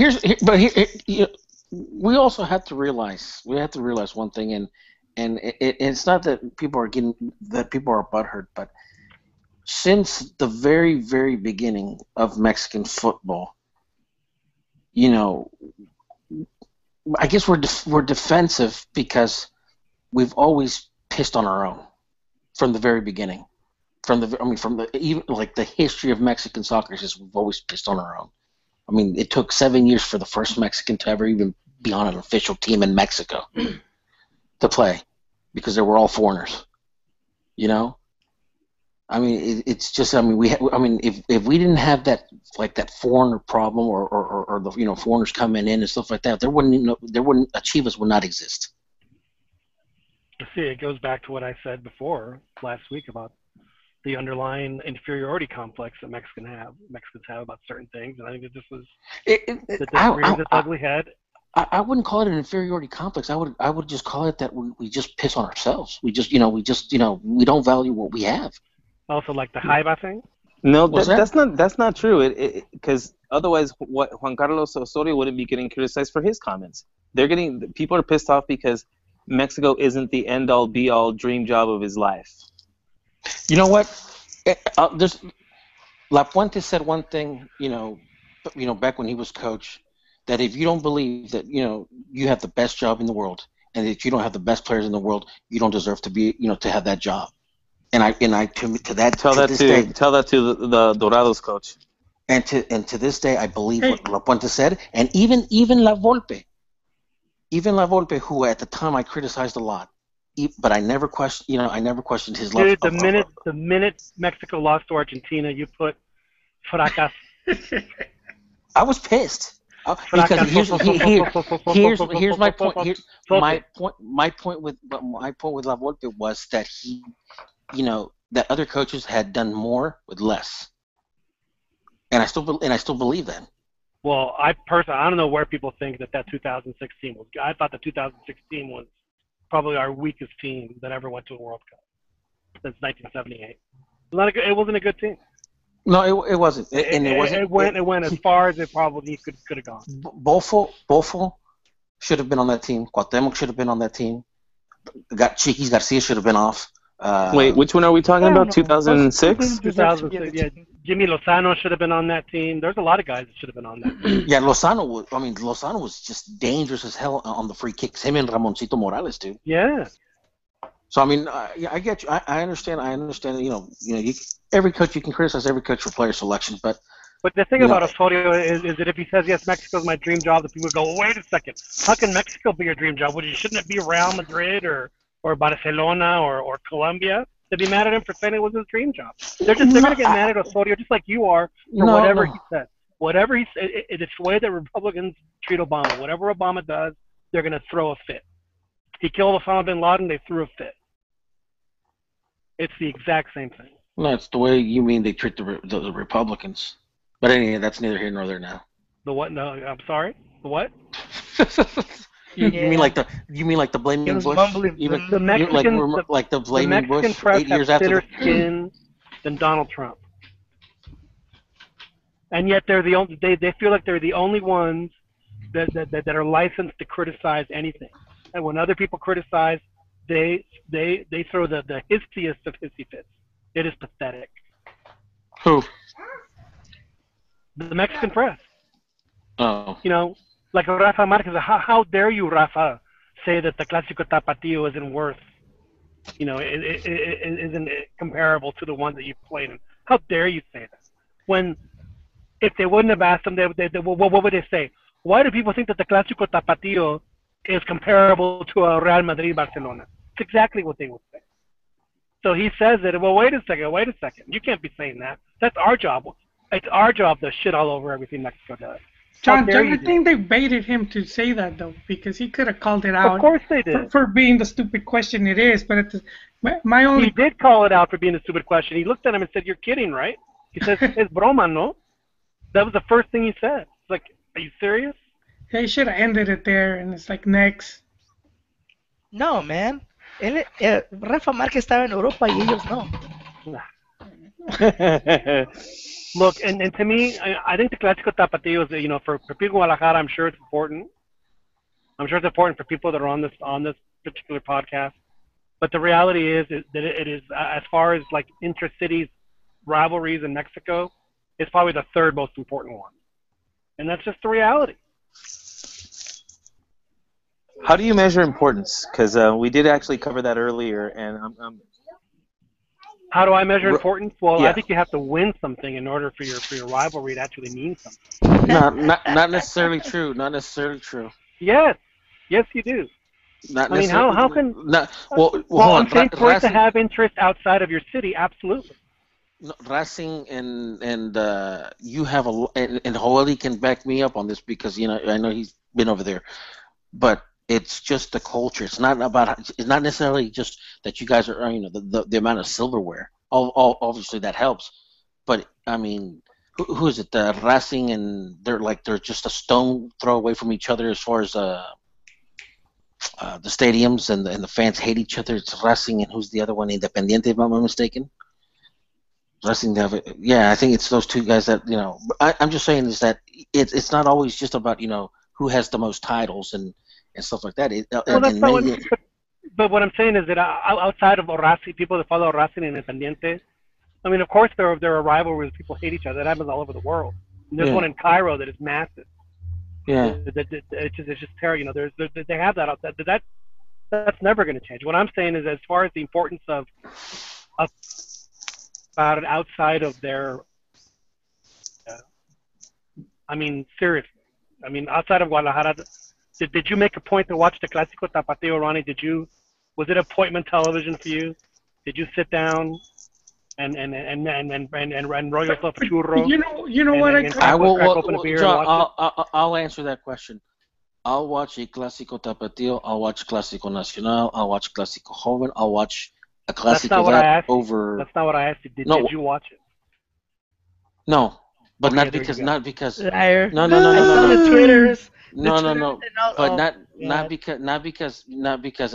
We also have to realize one thing, and it's not that people are butthurt, but since the very, very beginning of Mexican football, I guess we're defensive because we've always pissed on our own from the very beginning. Even like the history of Mexican soccer is just we've always pissed on our own. I mean, it took 7 years for the first Mexican to ever even be on an official team in Mexico to play because they were all foreigners. I mean, it's just. I mean, if we didn't have that foreigner problem or the foreigners coming in and stuff like that, there wouldn't Chivas would not exist. See, it goes back to what I said before last week about the underlying inferiority complex that Mexicans have about certain things, and I think it just was that reared its ugly head. I wouldn't call it an inferiority complex. I would just call it that we just piss on ourselves. We we don't value what we have. Also, like the Jaiba thing. No, that's not true. Because otherwise, what Juan Carlos Osorio wouldn't be getting criticized for his comments. People are pissed off because Mexico isn't the end-all, be-all dream job of his life. You know what? La Puente said one thing, back when he was coach, that if you don't believe that, you have the best job in the world and that you don't have the best players in the world, you don't deserve to be, to have that job. And I to that tell that to the Dorados coach. And to this day, I believe what La Puente said, and even La Volpe, who at the time I criticized a lot. But I never questioned his love. Dude, the minute Mexico lost to Argentina, you put fracas. I was pissed because here's my point. My point with La Volpe was that he, that other coaches had done more with less, and I still believe that. Well, I don't know where people think that 2016 was. I thought the 2016 was probably our weakest team that ever went to a World Cup since 1978. It wasn't a good team. No, it wasn't. It went as far as it probably could have gone. Bofo should have been on that team. Cuauhtemoc should have been on that team. Chiquis Garcia should have been off. Wait, which one are we talking about? 2006? 2006, yeah. Jimmy Lozano should have been on that team. There's a lot of guys that should have been on that team. Yeah, Lozano was just dangerous as hell on the free kicks. Him and Ramoncito Morales, dude. Yeah. So I get you. I understand. Every coach, you can criticize every coach for player selection, but the thing about Osorio is that if he says yes, Mexico's my dream job, the people go, wait a second, how can Mexico be your dream job? Shouldn't it be Real Madrid or Barcelona or Colombia? They'd be mad at him for saying it was his dream job. They're going to get mad at Osorio just like you are for whatever he says. Whatever he said, it's the way that Republicans treat Obama. Whatever Obama does, they're going to throw a fit. He killed Osama bin Laden, they threw a fit. It's the exact same thing. No, it's the way you mean they treat the Republicans. But anyway, that's neither here nor there now. The what? No, I'm sorry. The what? You mean like the blaming Bush? Even the Mexicans, like the blaming Bush press 8 years after. Thinner skin than Donald Trump, and yet they're the only. They feel like they're the only ones that are licensed to criticize anything. And when other people criticize, they throw the hissiest of hissy fits. It is pathetic. Who? The Mexican press. Oh. Like Rafa Marquez, how dare you, Rafa, say that the Clásico Tapatío isn't worth, isn't comparable to the one that you've played in? How dare you say that? When, if they wouldn't have asked them, what would they say? Why do people think that the Clásico Tapatío is comparable to a Real Madrid Barcelona? It's exactly what they would say. So he says that, well, wait a second. You can't be saying that. That's our job. It's our job to shit all over everything Mexico does. John, I think they baited him to say that, though, because he could have called it out. Of course they did. For being the stupid question it is, but my only... He did call it out for being a stupid question. He looked at him and said, you're kidding, right? He says, es broma, no? That was the first thing he said. It's like, are you serious? Yeah, he should have ended it there, and it's like, next. No, man. Rafa Márquez estaba en Europa y ellos no. Look, and to me, I think the Clásico Tapatío is, for people in Guadalajara, I'm sure it's important. I'm sure it's important for people that are on this particular podcast. But the reality is that it is, as far as like intercities rivalries in Mexico, it's probably the third most important one, and that's just the reality. How do you measure importance? Because we did actually cover that earlier, and How do I measure importance? Well, yeah. I think you have to win something in order for your rivalry to actually mean something. Not necessarily true. Not necessarily true. Yes, you do. Not I mean, how can? Well, I'm saying for it to have interest outside of your city, absolutely. No, Racing and you have and Joel can back me up on this because I know he's been over there, but it's just the culture. It's not necessarily just that you guys are the amount of silverware. Obviously that helps, but I mean, who is it? Racing and they're just a stone throw away from each other as far as the stadiums and the fans hate each other. It's Racing and who's the other one? Independiente, if I'm not mistaken. Racing, yeah, I think it's those two guys that I'm just saying is that it's not always just about who has the most titles and stuff like that. But what I'm saying is that outside of Racing, people that follow Racing and Independiente, I mean, of course there are rivalries. People hate each other. That happens all over the world. And there's one in Cairo that is massive. Yeah. It's just terrible. They have that outside. That's never going to change. What I'm saying is, as far as the importance of about it outside of their, I mean, seriously. I mean, outside of Guadalajara, did you make a point to watch the Clásico Tapatío, Ronnie? Was it appointment television for you? Did you sit down and roll yourself a churro? You know what I will. John, I'll answer that question. I'll watch a Clásico Tapatío. I'll watch Clásico Nacional. I'll watch Clásico Joven. I'll watch a Clásico That's not what I asked over. That's not what I asked you. Did you watch it? No, but okay, not because. Liar. No. Twitters. No. But not because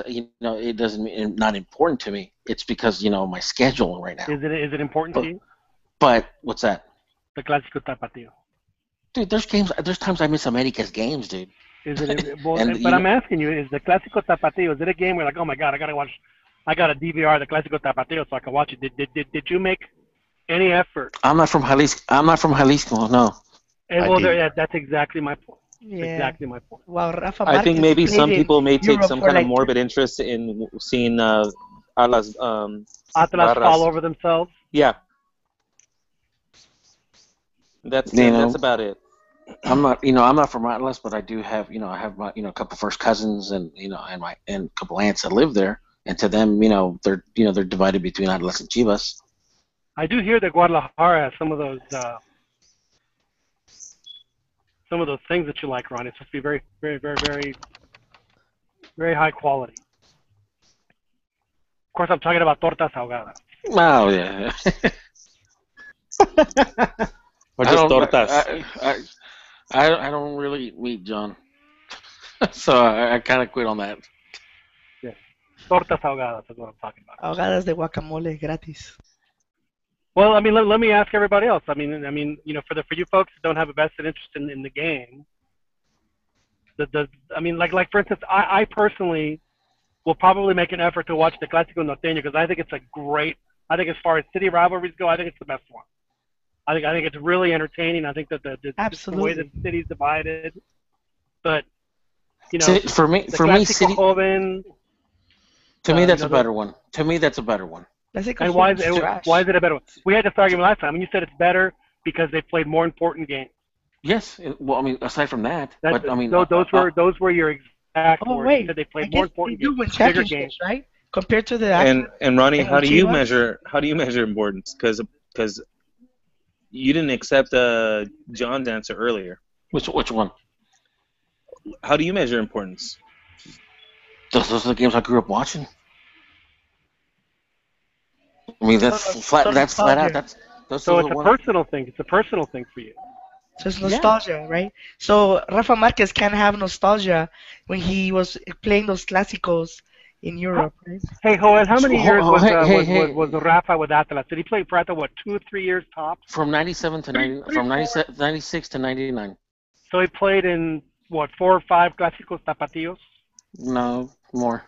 it doesn't not important to me. It's because my schedule right now. Is it important to you? But what's that? The Clásico Tapatío. Dude, there's times I miss America's games, dude. But I'm asking you, is the Clásico Tapatío, is it a game where like, oh my God, I gotta DVR the Clásico Tapatío so I can watch it? Did you make any effort? I'm not from Jalisco, no. That's exactly my point. Yeah. Exactly my point. Well, Rafa I think maybe some people may take Europe some kind of like morbid interest in seeing Atlas fall over themselves. Yeah. That's about it. I'm not from Atlas, but I do have I have my a couple first cousins and and a couple aunts that live there, and to them they're divided between Atlas and Chivas. I do hear that Guadalajara has some of those things that you like, Ron. It's supposed to be very, very, very, very, very high quality. Of course, I'm talking about tortas ahogadas. Oh yeah. Or just tortas. I don't really eat meat, John. So I kind of quit on that. Yeah. Tortas ahogadas is what I'm talking about. Ahogadas de guacamole gratis. Well, I mean, let me ask everybody else. I mean, for you folks that don't have a vested interest in the game, I mean, like for instance, I personally will probably make an effort to watch the Clásico Norteño because I think it's I think as far as city rivalries go, I think it's the best one. I think it's really entertaining. I think that the way the city's divided, but for me, city. Joven, to me, that's a better one. To me, that's a better one. And why is it a better one? We had this argument last time, and you said it's better because they played more important games. Yes. Well, I mean, aside from that, but I mean, those were your exact words. Wait, you said they played more important games, bigger games, right? Compared to the and Ronnie, how do you measure importance? Because you didn't accept John's answer earlier. Which one? How do you measure importance? Those are the games I grew up watching. I mean, that's flat out. So it's a personal thing. It's a personal thing for you. So it's nostalgia, right? So Rafa Marquez can't have nostalgia when he was playing those clásicos in Europe, right? Hey, Joel, how many years was Hey. was Rafa with Atlas? Did he play for Atlas, what, 2 or 3 years tops? From 97 to 90, from 97, 96 to 99. So he played in, what, 4 or 5 Clásicos Tapatíos? No, more.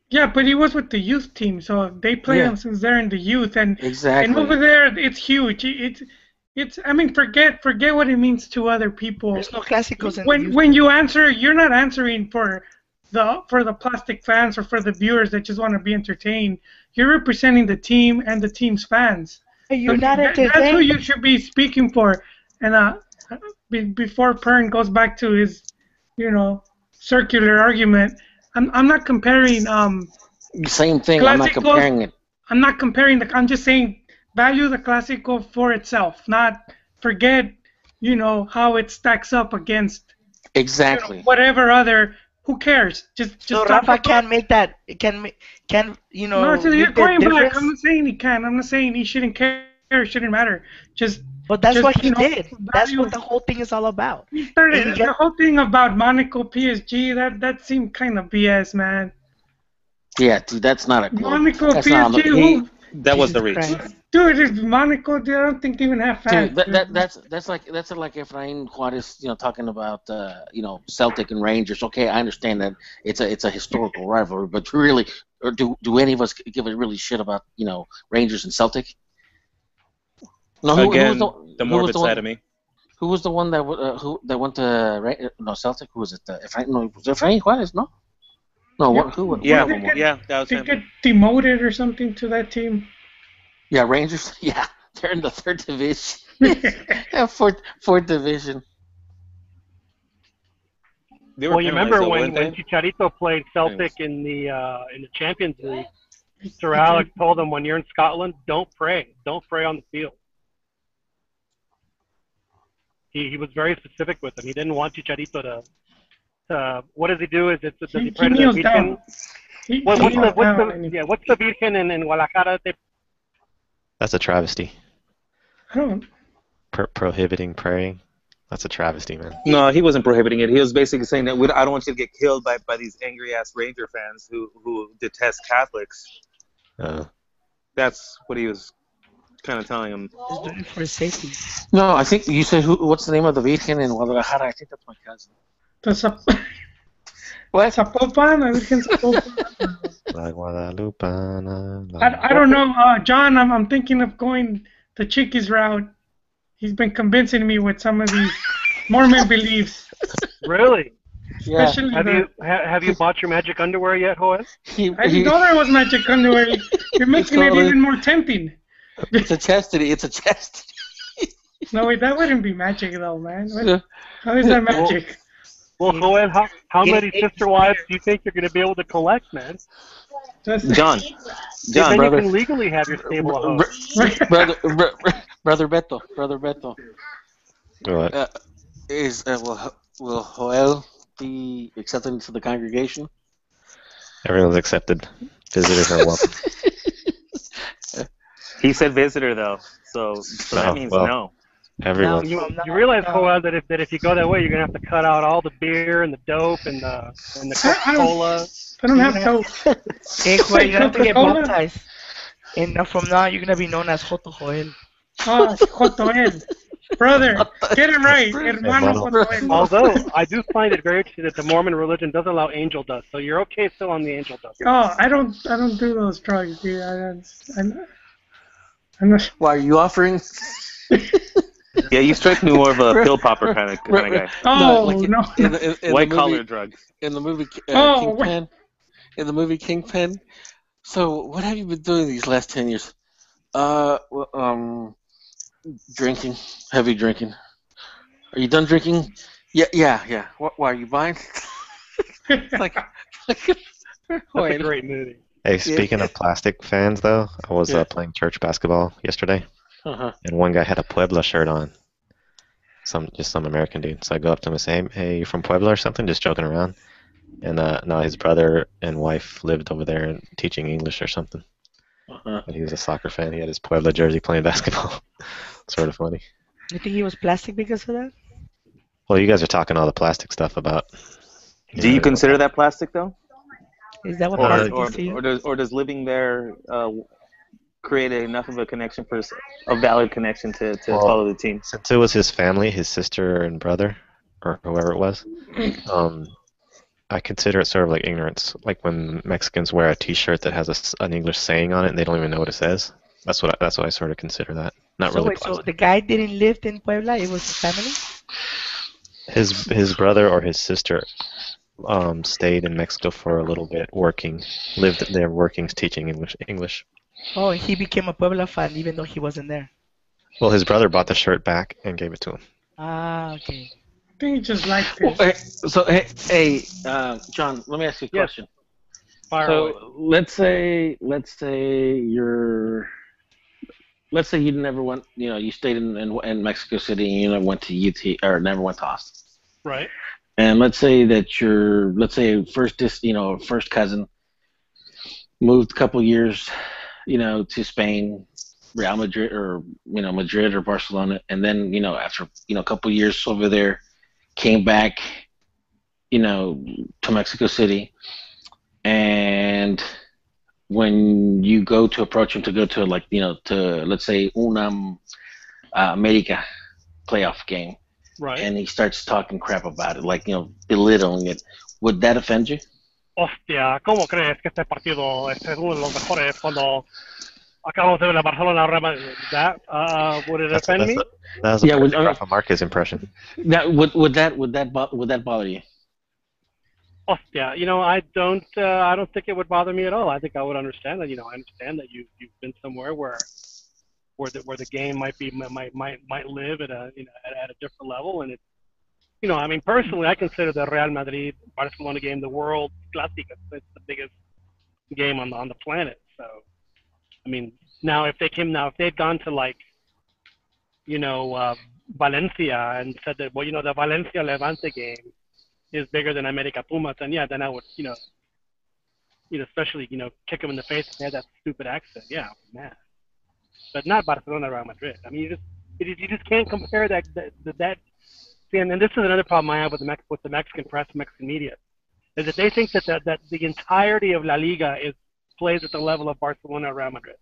Yeah, but he was with the youth team, so they played him since they're in the youth, and Exactly. over there it's huge. It's I mean, forget what it means to other people. There's no Clásicos in the youth When team. you answer, you're not answering for the plastic fans or for the viewers that just want to be entertained. You're representing the team and the team's fans. You're not That's who entertained. you should be speaking for. And before Pern goes back to his, circular argument, I'm not comparing Same thing. I'm not Clásicos. comparing it. I'm not comparing I'm just saying value the Clásico for itself, not forget, how it stacks up against Exactly. whatever other. Who cares? Just So talk Rafa about. can't make that. No, so you're make that going back. difference. I'm not saying he can. I'm not saying he shouldn't care. It shouldn't matter. But that's just, what he did. That's value. what the whole thing is all about. The whole thing about Monaco PSG, that seemed kind of BS, man. Yeah, dude, that's not a club. Monaco That's not PSG, That was the reach. Christ. dude, it's Monaco. I don't think they even have fans. Dude, that's like Efrain Juarez, talking about Celtic and Rangers. Okay, I understand that it's a historical rivalry, but really, or do any of us give a really shit about Rangers and Celtic? No, who Again, was the morbid side of me. Who was the one that went to Celtic? Who was it? Efrain? No, was it Efrain Juarez? No. No, Yeah. who? One Yeah, of them was. yeah, that was They him. get demoted or something to that team. Yeah, Rangers. Yeah, they're in the 3rd division. Yeah, fourth division. They were Well, you penalized, remember though, when weren't they? Chicharito played Celtic in the Champions League? Sir Alex told him, when you're in Scotland, don't pray on the field. He was very specific with him. He didn't want Chicharito to. What does he do? Does he pray to the kneels Virgen? down. What's the Virgen in Guadalajara? That's a travesty. I don't. Prohibiting praying. That's a travesty, man. No, he wasn't prohibiting it. He was basically saying that I don't want you to get killed by these angry ass Ranger fans who detest Catholics. That's what he was kind of telling him. Just doing it for his safety. No, I think you said what's the name of the Virgen in Guadalajara? I think that's my cousin. What? Zapopan? I Virgen Zapopan. La Guadalupana. I don't know, John. I'm thinking of going the Chiquis route. He's been convincing me with some of these Mormon beliefs. Really? Yeah. Especially Have you bought your magic underwear yet, Joel? I didn't know there was magic underwear. You're making it even more tempting. It's a chastity. It's a chastity. No, wait, that wouldn't be magic though, man. How is that magic? Well, Joel, how many sister wives do you think you're going to be able to collect, man? John, Then brother. you can legally have your stable of hosts. Brother Beto. What? Will Joel be accepted into the congregation? Everyone's accepted. Visitors are welcome. he said visitor though, so that means no. Everyone. You realize, Joel, that if you go that way, you're going to have to cut out all the beer and the dope and the Coca-Cola. I don't have dope. Hey, Joel, you have to get Coca-Cola? baptized. And from now, you're going to be known as Joto Joel. Oh, Jotoel. Brother, get it right. Hermano Jotoel. Although, I do find it very interesting that the Mormon religion doesn't allow angel dust, so you're okay still on the angel dust. Oh, I don't do those drugs, dude. I'm not. Why are you offering? Yeah, you strike me more of a pill popper kind of guy. Oh, no. In White the collar movie, drugs. in the movie Oh, Kingpin. In the movie Kingpin. So, what have you been doing these last 10 years? Drinking, heavy drinking. Are you done drinking? Yeah. Why are you buying? like, That's a great movie. Hey, speaking of plastic fans, though, I was playing church basketball yesterday, and one guy had a Puebla shirt on. Some American dude. So I go up to him and say, "Hey, you from Puebla or something?" Just joking around. And now his brother and wife lived over there and teaching English or something. And he was a soccer fan. He had his Puebla jersey playing basketball. Sort of funny. You think he was plastic because of that? Well, you guys are talking all the plastic stuff about. Do you consider that plastic though? Is that what or Parsi or can see? or does living there create enough of a connection for a valid connection to Well, follow the team? since it was his family, his sister and brother, or whoever it was, I consider it sort of like ignorance. Like when Mexicans wear a T-shirt that has an English saying on it, and they don't even know what it says. That's what I sort of consider that. Not So really wait, so plastic. the guy didn't live in Puebla, it was his family? His brother or his sister stayed in Mexico for a little bit, lived there working, teaching English. Oh, and he became a Puebla fan even though he wasn't there. Well, his brother bought the shirt back and gave it to him. Ah, okay. I think he just liked Well, it. hey, John, let me ask you a Yes. question. Fire away. So let's say you never went, you stayed in Mexico City and you never went to UT or never went to Austin. Right. And let's say that first cousin moved a couple years, to Spain, Real Madrid or Madrid or Barcelona, and then after a couple years over there, came back, to Mexico City, and when you go to approach him to go to let's say Unam America playoff game, Right. and he starts talking crap about it, belittling it, would that offend you? Hostia, ¿cómo crees que este partido es uno de los mejores cuando acabamos de ver la Barcelona Real Madrid? That would it offend me? That was a perfect Rafa Marquez impression. That would that bother you? Hostia, I don't think it would bother me at all. I think I would understand that. I understand that you've been somewhere where the game might live at a at a different level, and it's personally, I consider the Real Madrid Barcelona game the world clásico. It's the biggest game on the planet. So, now if they'd gone to Valencia and said that, the Valencia Levante game is bigger than America Pumas, then I would, especially, kick them in the face if they had that stupid accent. Yeah, man. But not Barcelona Real Madrid. You just can't compare that. See, and this is another problem I have with the Mexican press, Mexican media, is that they think that the entirety of La Liga plays at the level of Barcelona or Real Madrid.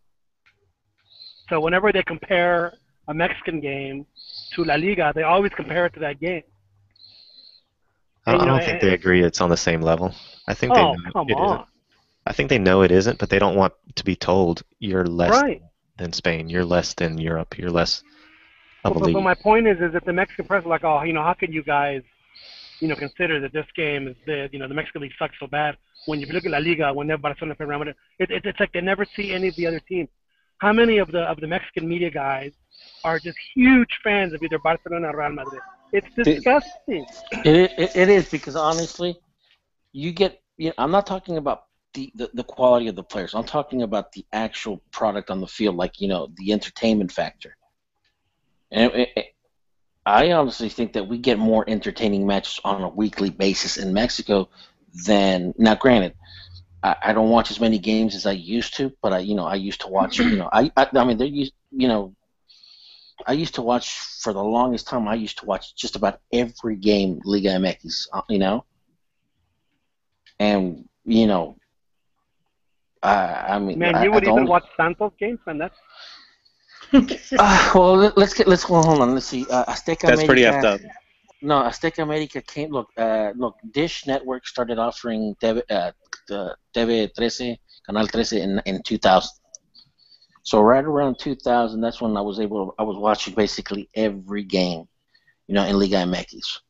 So whenever they compare a Mexican game to La Liga, they always compare it to that game. I don't think they agree it's on the same level. I think they know it isn't. I think they know it isn't, but they don't want to be told you're less than Spain, you're less than Europe, you're less of a league. But my point is that the Mexican press is like, oh, how can you guys, consider that this game is the Mexican league sucks so bad? When you look at La Liga, when they're Barcelona and Real Madrid, it's like they never see any of the other teams. How many of the Mexican media guys are just huge fans of either Barcelona or Real Madrid? It's disgusting. It is, because honestly, you get. I'm not talking about the quality of the players. I'm talking about the actual product on the field, the entertainment factor. And I honestly think that we get more entertaining matches on a weekly basis in Mexico than. Now, granted, I don't watch as many games as I used to, but I used to watch. I used to watch for the longest time. I used to watch just about every game Liga MX, and Man, you would even watch Santos games, and that's. Well, hold on. Let's see. Azteca That's America, pretty effed up. No, Azteca America came. Look, Dish Network started offering TV 13, Canal 13 in 2000. So right around 2000, that's when I was watching basically every game, in Liga MX.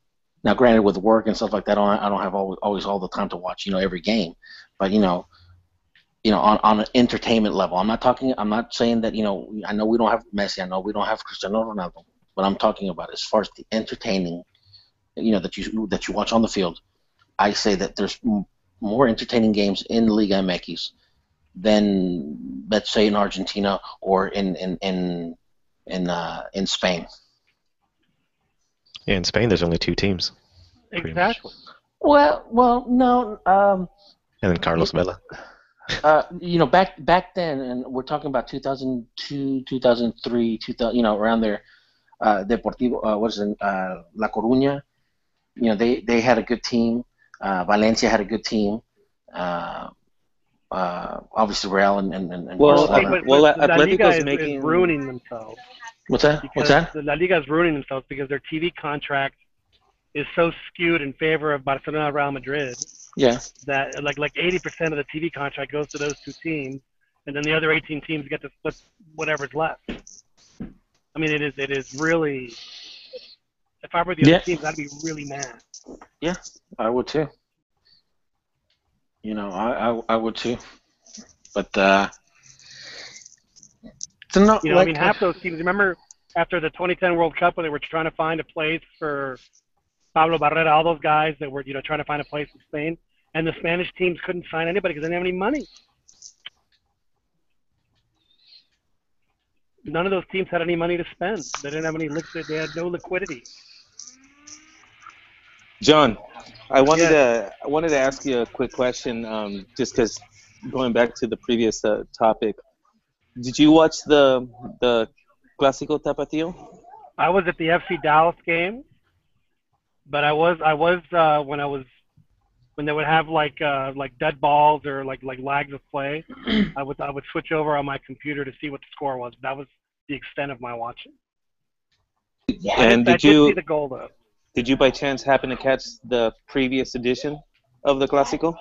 Now, granted, with work and stuff like that, I don't have always all the time to watch, every game. But on an entertainment level, I'm not saying that, I know we don't have Messi, I know we don't have Cristiano Ronaldo, but I'm talking about as far as the entertaining, that you watch on the field. I say that there's more entertaining games in Liga MX than, let's say, in Argentina or in Spain. Yeah, in Spain, there's only 2 teams. Exactly. Well, no. And then Carlos Vela. Back then, and we're talking about 2002, 2003, 2000, around there. Deportivo, La Coruña. They had a good team. Valencia had a good team. obviously Real and Well, See, Barcelona. but La Liga Atletico's is making. ruining themselves What's that? What's because that? the La Liga is ruining themselves because their TV contract is so skewed in favor of Barcelona, Real Madrid Yeah. that like 80% of the TV contract goes to those two teams, and then the other 18 teams get to split whatever's left. I mean, it is really. If I were the other Yeah. teams, I'd be really mad. Yeah. I would too. I would too. But it's not I like mean, half those teams. Remember after the 2010 World Cup when they were trying to find a place for Pablo Barrera, all those guys that were trying to find a place in Spain, and the Spanish teams couldn't sign anybody because they didn't have any money. None of those teams had any money to spend. They didn't have any liquid. They had no liquidity. John, I wanted Yes. to ask you a quick question, just because going back to the previous topic. Did you watch the Clásico Tapatío? I was at the FC Dallas game, but I was when they would have like dead balls or like lags of play, I would switch over on my computer to see what the score was. That was the extent of my watching. And I did see the goal though. Did you by chance happen to catch the previous edition of the Clásico?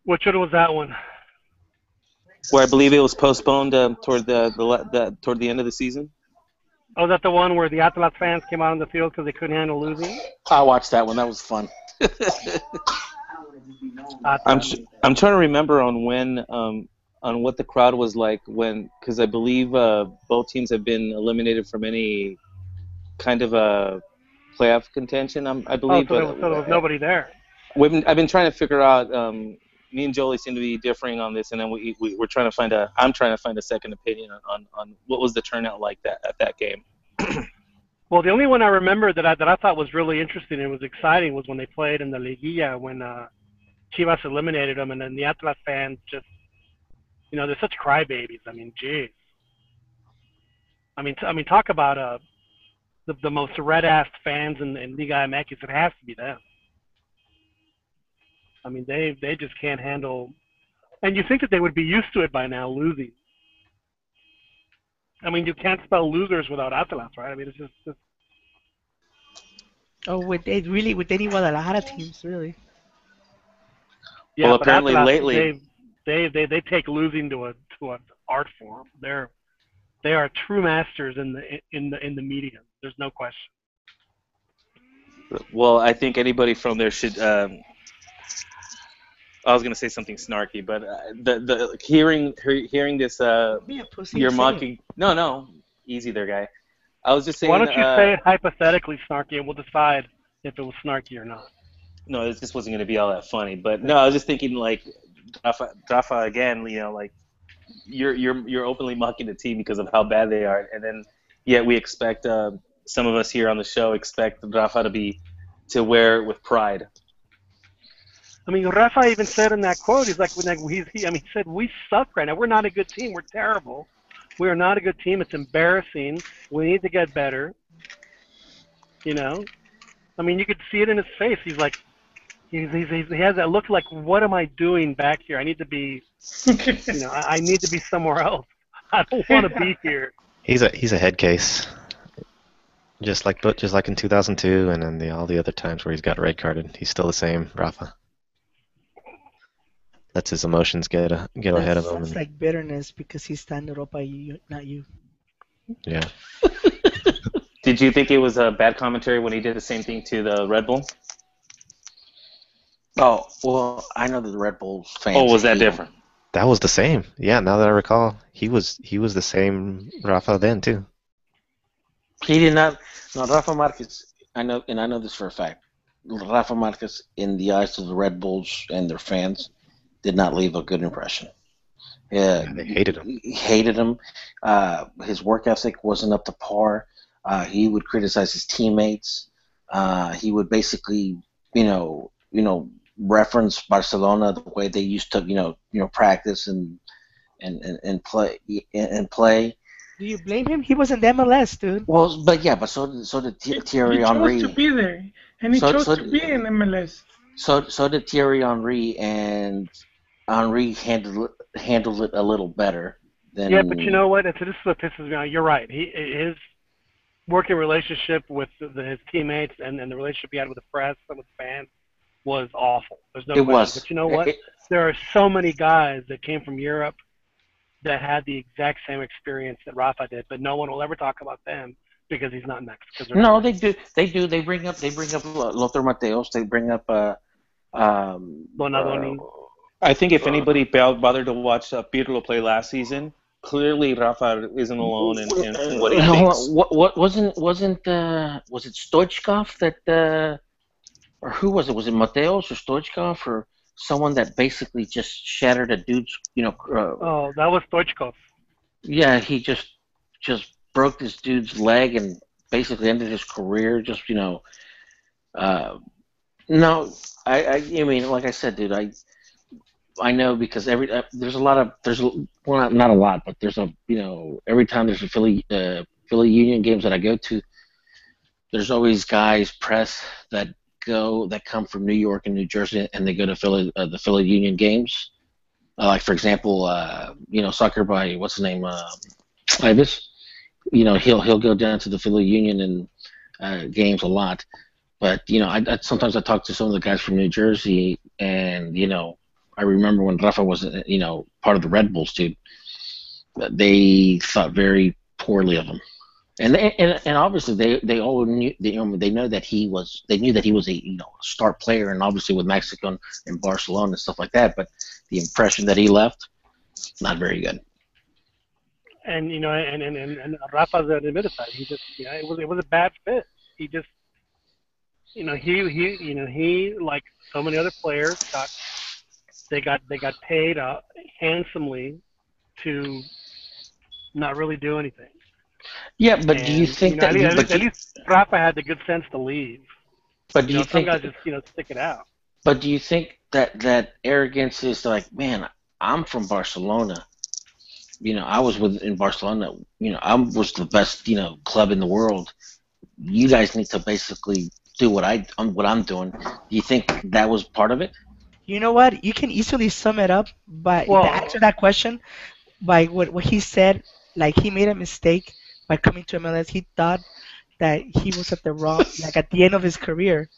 Which one was that one? Where I believe it was postponed toward toward the end of the season. Oh, is that the one where the Atlas fans came out on the field because they couldn't handle losing? I watched that one. That was fun. I'm trying to remember on what the crowd was like because I believe both teams have been eliminated from any kind of a playoff contention. I believe. So there was nobody there. I've been trying to figure out. Me and Jolie seem to be differing on this, and then we're trying to find I'm trying to find a second opinion on what was the turnout like at that game. Well, the only one I remember that I thought was really interesting and was exciting was when they played in the Liguilla when Chivas eliminated them, and then the Atlas fans just, they're such crybabies. I mean, geez. I mean, talk about the most red-assed fans in Liga MX. It has to be them. I mean, they just can't handle, and you think that they would be used to it by now, losing. I mean, you can't spell losers without Atlas, right? I mean, it's just. Oh, with any Guadalajara teams, really. Yeah, well, but apparently Atlas, lately they take losing to an art form. They are true masters in the medium. There's no question. Well, I think anybody from there should. I was gonna say something snarky, but the hearing this Be a pussy. you're Say mocking. No, easy there, guy. I was just saying. Why don't you say it hypothetically snarky, and we'll decide if it was snarky or not. No, this wasn't gonna be all that funny, but no, I was just thinking like Rafa again. Like you're openly mocking the team because of how bad they are, and then yet we expect some of us here on the show expect Rafa to wear it with pride. I mean, Rafa even said in that quote, he's like, he said, we suck right now. We're not a good team. We're terrible. We are not a good team. It's embarrassing. We need to get better. I mean, you could see it in his face. He's like, he has that look like, what am I doing back here? I need to be, I need to be somewhere else. I don't want to be here. He's a head case. Just like in 2002 and then all the other times where he's got red carded. He's still the same, Rafa. Lets his emotions get ahead of him. Sounds like bitterness because he's in Europa, not you. Yeah. Did you think it was a bad commentary when he did the same thing to the Red Bull? Oh, well, I know that the Red Bull fans. Oh, was that different? That was the same. Yeah, now that I recall, he was the same Rafa then too. He did not. No, Rafa Marquez. I know this for a fact. Rafa Marquez, in the eyes of the Red Bulls and their fans, did not leave a good impression. Yeah, they hated him. He hated him. His work ethic wasn't up to par. He would criticize his teammates. He would basically, reference Barcelona the way they used to, practice and play. Do you blame him? He was in the MLS, dude. Well, but so did Thierry Henry. He chose to be there, and he chose to be in MLS. So did Thierry Henry and Henry handled it a little better than. Yeah, but you know what? This is what pisses me off. You're right. His working relationship with his teammates and the relationship he had with the press and with the fans was awful. There's no It question. was. But you know what? There are so many guys that came from Europe that had the exact same experience that Rafa did, but no one will ever talk about them because he's not Mexican. No, they do. They do. They bring up Lothar Mateos. They bring up Bonadoni. I think if anybody bothered to watch Pirlo play last season, clearly Rafa isn't alone in what he thinks. What wasn't was it Stoichkov that or who was it? Was it Mateos or Stoichkov or someone that basically just shattered a dude's Oh, that was Stoichkov. Yeah, he just broke this dude's leg and basically ended his career. Just no, I mean, like I said, dude, I know because there's well, not a lot, but there's every time there's a Philly Union games that I go to, there's always guys press that come from New York and New Jersey and they go to the Philly Union games. Like for example, soccer by what's his name, Ibis. He'll go down to the Philly Union and games a lot. But I sometimes I talk to some of the guys from New Jersey, and I remember when Rafa was part of the Red Bulls too. They thought very poorly of him, and obviously they all knew they knew that he was a star player, and obviously with Mexico and Barcelona and stuff like that. But the impression that he left, not very good. And and Rafa admitted that he just it was a bad fit. He just he like so many other players got paid handsomely to not really do anything. Yeah, but do you think that at least Rafa had the good sense to leave? But do you some think guys just stick it out? But do you think that arrogance is like, man, I'm from Barcelona. I was in Barcelona. I was the best club in the world. You guys need to basically do what I'm doing. Do you think that was part of it? You know what? You can easily sum it up by to answer that question by what he said. Like he made a mistake by coming to MLS. He thought that he was at the wrong, like at the end of his career,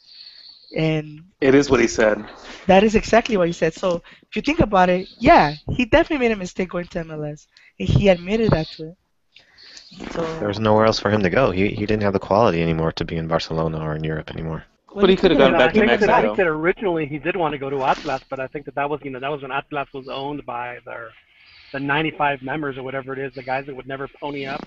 and It is what he said. that is exactly what he said. So if you think about it, yeah, he definitely made a mistake going to MLS, and he admitted that to it. So There was nowhere else for him to go. He didn't have the quality anymore to be in Barcelona or in Europe anymore. But he could have gone back to Mexico. I think that originally he did want to go to Atlas, but I think that was that was when Atlas was owned by the 95 members or whatever it is, the guys that would never pony up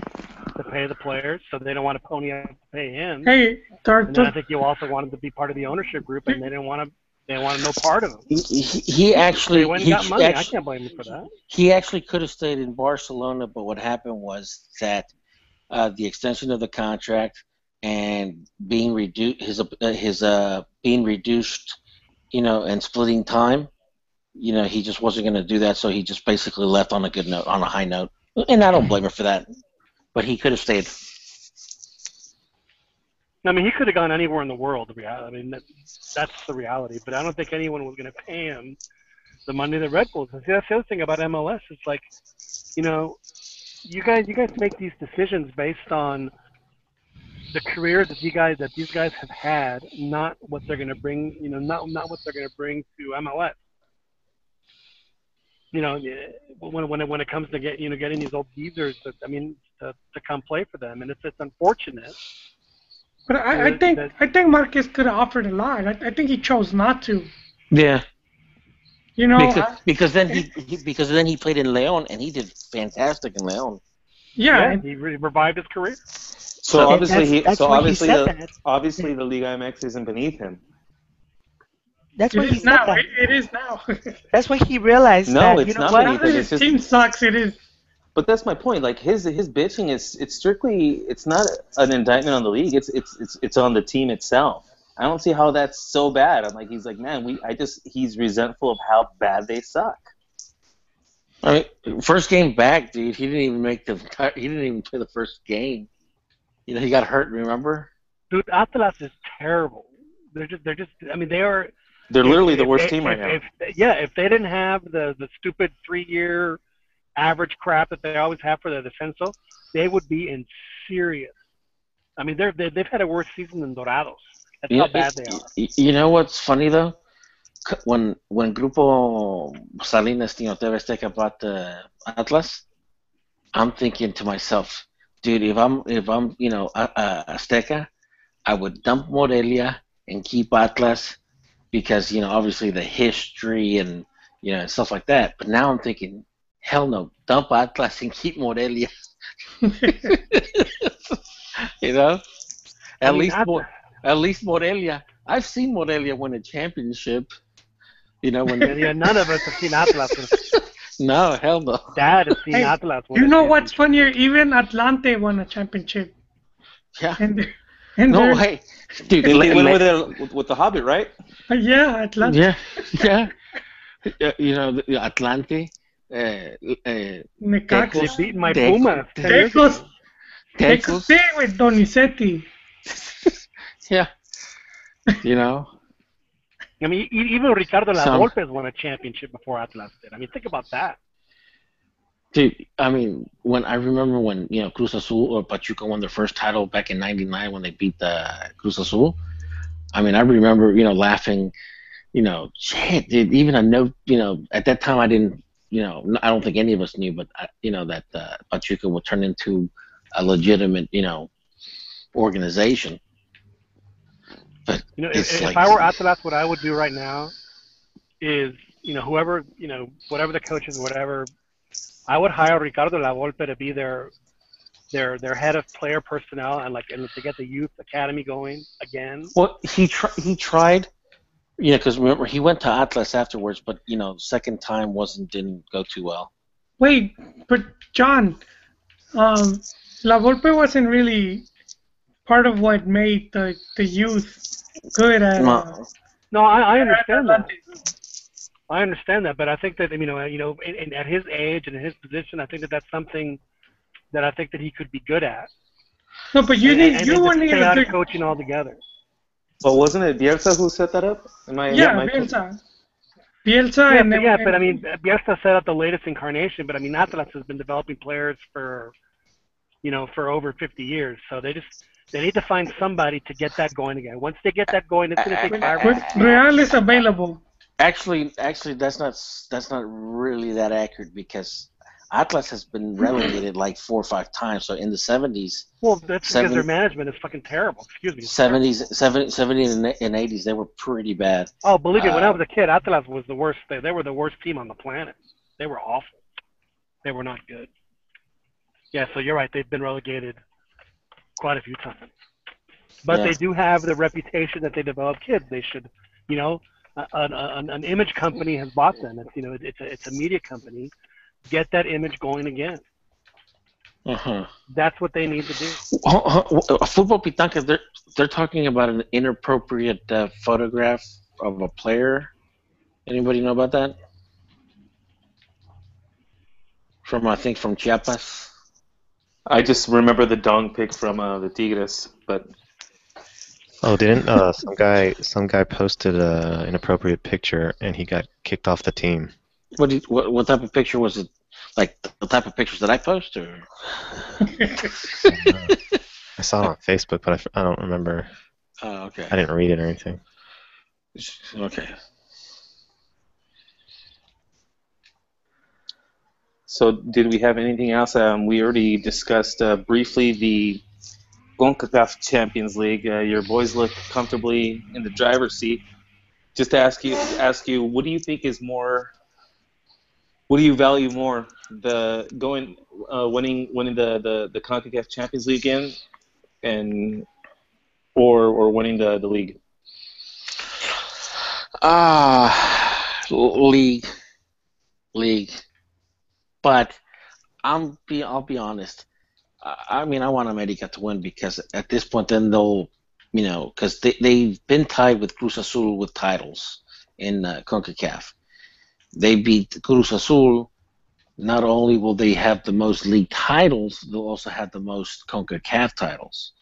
to pay the players, so they don't want to pony up to pay him. Hey, and then I think you also wanted to be part of the ownership group, and they didn't want to. They want no part of him. He actually got money. I can't blame him for that. He actually could have stayed in Barcelona, but what happened was that the extension of the contract and being reduced, his being reduced, and splitting time. He just wasn't going to do that, so he just basically left on a good note, on a high note. And I don't blame him for that. But he could have stayed. I mean, he could have gone anywhere in the world. I mean, that's the reality. But I don't think anyone was going to pay him the money that Red Bulls. See, that's the other thing about MLS. It's like, you guys make these decisions based on the careers that these guys have had, not what they're going to bring. Not what they're going to bring to MLS. When it comes to getting these old geezers, to come play for them, and it's unfortunate. But I think Marquez could have offered a lot. I think he chose not to. Yeah. Because then he played in León and he did fantastic in León. Yeah, he revived his career. So obviously obviously the Liga MX isn't beneath him. That's what he said. It is now. That's when he realized that. No, it's not beneath him. His team sucks. It is. But that's my point. Like his bitching it's strictly, it's not an indictment on the league. It's on the team itself. I don't see how that's so bad. I'm like, he's like, man, he's resentful of how bad they suck. I mean, first game back, dude, he didn't even play the first game. He got hurt. Remember? Dude, Atlas is terrible. They're just. I mean, they are. They're literally the worst team right now. If they didn't have the stupid 3-year average crap that they always have for the descenso, they would be in serious. I mean, they've had a worse season than Dorados. That's how bad they are. You know what's funny though? When Grupo Salinas TV Azteca bought Atlas, I'm thinking to myself, dude, if I'm Azteca, I would dump Morelia and keep Atlas because obviously the history and stuff like that. But now I'm thinking, hell no, dump Atlas and keep Morelia. At least Morelia. I've seen Morelia win a championship. When none of us have seen Atlas. No, hell no. Dad has seen Atlas win. You know what's funnier? Even Atlante won a championship. Yeah. Hey, dude, they went with the Hobbit, right? Yeah, Atlante. Yeah. Atlante. Necaxa. They beaten my Pumas. Tecos with Donizetti. Yeah. I mean, even Ricardo La Volpe won a championship before Atlas did. I mean, think about that. Dude, I mean, I remember when Cruz Azul or Pachuca won their first title back in '99 when they beat the Cruz Azul. I mean, I remember laughing. Shit, dude. Even I know, at that time I didn't, I don't think any of us knew, but that Pachuca would turn into a legitimate, organization. But if I were Atlas, what I would do right now is, whoever, whatever the coach is, whatever, I would hire Ricardo La Volpe to be their head of player personnel and to get the youth academy going again. Well, he tried, because remember he went to Atlas afterwards, but second time didn't go too well. Wait, but John, La Volpe wasn't really part of what made the youth good at. No, I understand that. I understand that, but I think that at his age and in his position, I think that's something that I think that he could be good at. No, but you weren't stay out of coaching altogether. But wasn't it Bielsa who set that up? Bielsa. But I mean, Bielsa set up the latest incarnation. But I mean, Atlas has been developing players for over 50 years. So they need to find somebody to get that going again. Once they get that going, it's going to take 5 years. Real is available. Actually, that's not really that accurate because Atlas has been relegated 4 or 5 times. So in the 70s. Well, that's because their management is fucking terrible. Excuse me. 70s and 80s, they were pretty bad. Oh, believe me, when I was a kid, Atlas was the worst. They were the worst team on the planet. They were awful. They were not good. Yeah, so you're right. They've been relegated quite a few times. But they do have the reputation that they develop kids. They should, an image company has bought them. It's a media company. Get that image going again. That's what they need to do. Football Pitanca, they're talking about an inappropriate photograph of a player. Anybody know about that? From Chiapas. I just remember the dong pic from the Tigres, but. Oh, didn't some guy posted an inappropriate picture and he got kicked off the team? What type of picture was it? Like the type of pictures that I post, or? I saw it on Facebook, but I don't remember. Oh, okay. I didn't read it or anything. Okay. So, did we have anything else? We already discussed briefly the CONCACAF Champions League. Your boys look comfortably in the driver's seat. Just to ask you, what do you think is more? What do you value more, winning the CONCACAF Champions League again, or winning the league? League. But I'll be honest. I mean, I want America to win because at this point, then they'll, because they've been tied with Cruz Azul with titles in CONCACAF. They beat Cruz Azul. Not only will they have the most league titles, they'll also have the most CONCACAF titles.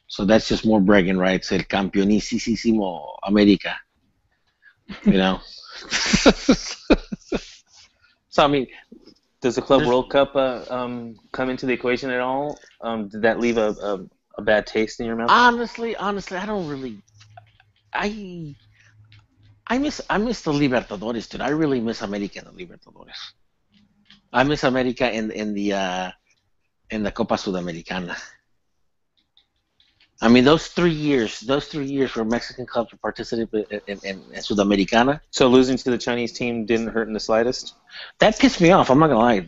So that's just more bragging rights. El campeonísimo América. You know. So I mean, Does the Club World Cup come into the equation at all? Did that leave a bad taste in your mouth? honestly, I don't really. I miss the Libertadores, dude. I really miss America in the Libertadores. I miss America in the Copa Sudamericana. I mean, those 3 years where Mexican clubs were participating in Sudamericana, So losing to the Chinese team didn't hurt in the slightest? that pissed me off. I'm not gonna lie.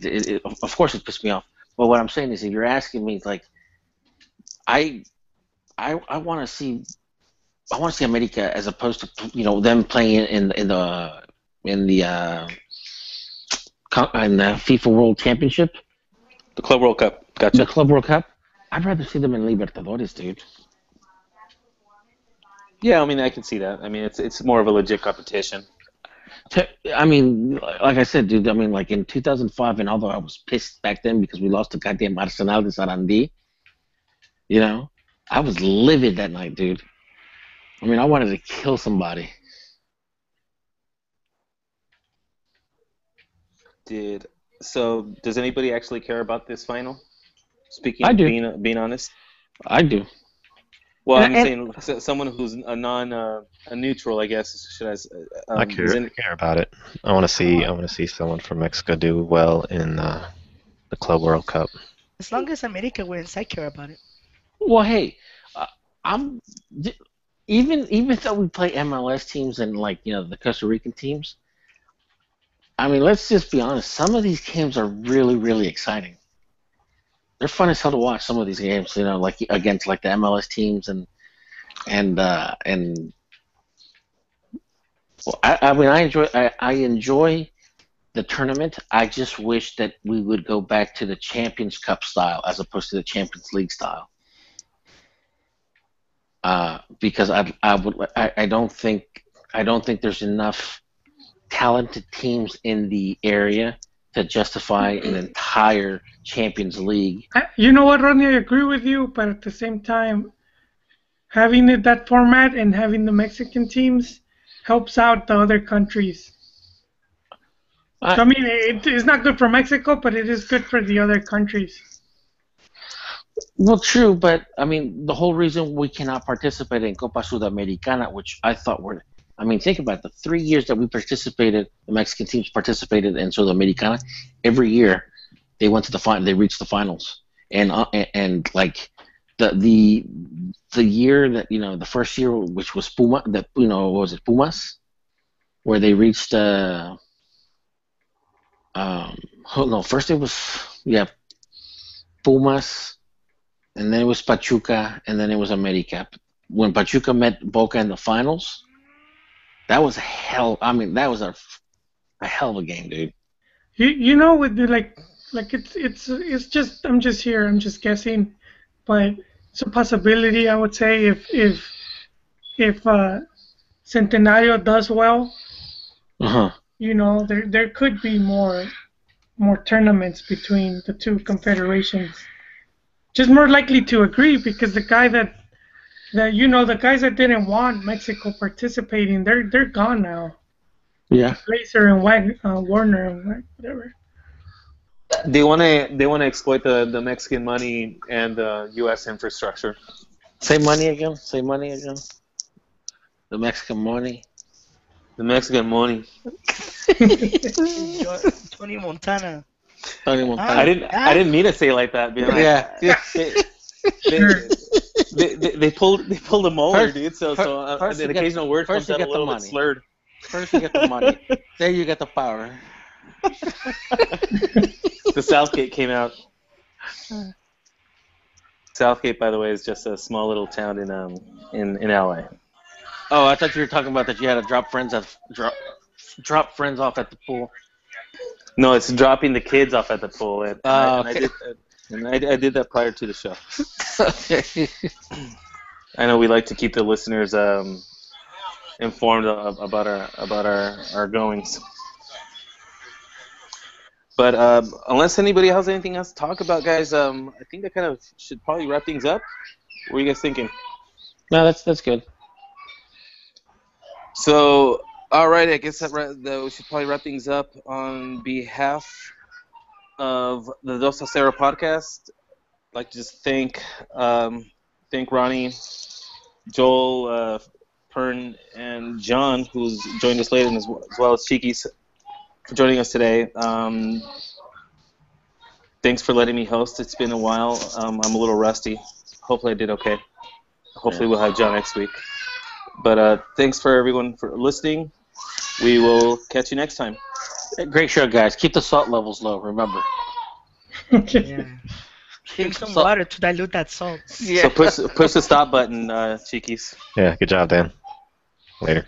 Of course, it pissed me off. But what I'm saying is, if you're asking me, like, I I want to see America as opposed to them playing in the FIFA World Championship, The Club World Cup. the Gotcha. Club World Cup. I'd rather see them in Libertadores, dude. Yeah, I mean, I can see that. I mean, it's more of a legit competition. I mean, like I said, dude. I mean, like in 2005, and although I was pissed back then because we lost to goddamn Arsenal de Sarandí, I was livid that night, dude. I mean, I wanted to kill somebody. Does anybody actually care about this final? Speaking I of do. being honest. I do. Well, I'm And saying someone who's a neutral, I guess. I care about it. I want to see someone from Mexico do well in the Club World Cup. As long as America wins, I care about it. well, hey, I'm even though we play MLS teams and the Costa Rican teams. I mean, let's just be honest. Some of these games are really, really exciting. They're fun as hell to watch. Some of these games, like against the MLS teams and well, I mean, I enjoy the tournament. I just wish that we would go back to the Champions Cup style as opposed to the Champions League style. Because I don't think there's enough talented teams in the area to justify an entire Champions League. You know what, Rodney? I agree with you, but at the same time, having that format and having the Mexican teams helps out the other countries. So, I mean, it's not good for Mexico, but it is good for the other countries. Well, true, but I mean, the whole reason we cannot participate in Copa Sudamericana, which I thought think about the 3 years that the Mexican teams participated in Sudamericana. Every year, they went to they reached the finals, and like the year that the first year, which was Pumas, where they reached first it was Pumas, and then it was Pachuca, and then it was America. When Pachuca met Boca in the finals, that was hell. I mean, that was a hell of a game, dude. With it's just I'm just guessing, but it's a possibility. I would say if Centenario does well, there could be more tournaments between the two confederations. Just more likely to agree because the guy the guys that didn't want Mexico participating, they're gone now. Yeah. Glazer and Warner and whatever. They want to exploit the Mexican money and the U.S. infrastructure. Say money again. The Mexican money. The Mexican money. Tony Montana. I didn't mean to say it like that. They pulled a molar, dude. So an occasional word comes out a little bit slurred. First you get the money, then you get the power. The Southgate came out. Southgate, by the way, is just a small little town in LA. Oh, I thought you were talking about that you had to drop friends off at the pool. No, it's dropping the kids off at the pool. Okay. I did that prior to the show. Okay. I know we like to keep the listeners informed about our goings. But unless anybody has anything else to talk about, guys, I think that kind of should probably wrap things up. What are you guys thinking? No, that's good. So All right, I guess that we should probably wrap things up. On behalf of the Dos a Cero podcast, I'd like to just thank Ronnie, Joel, Pern, and John, who's joined us late, and as well as Cheekies, for joining us today. Thanks for letting me host. It's been a while. I'm a little rusty. Hopefully I did okay. Hopefully we'll have John next week. But thanks for everyone for listening. We will catch you next time. Great show, guys. Keep the salt levels low, remember. Yeah. Drink some water to dilute that salt. So push the stop button, Cheekies. Yeah, good job, Dan. Later.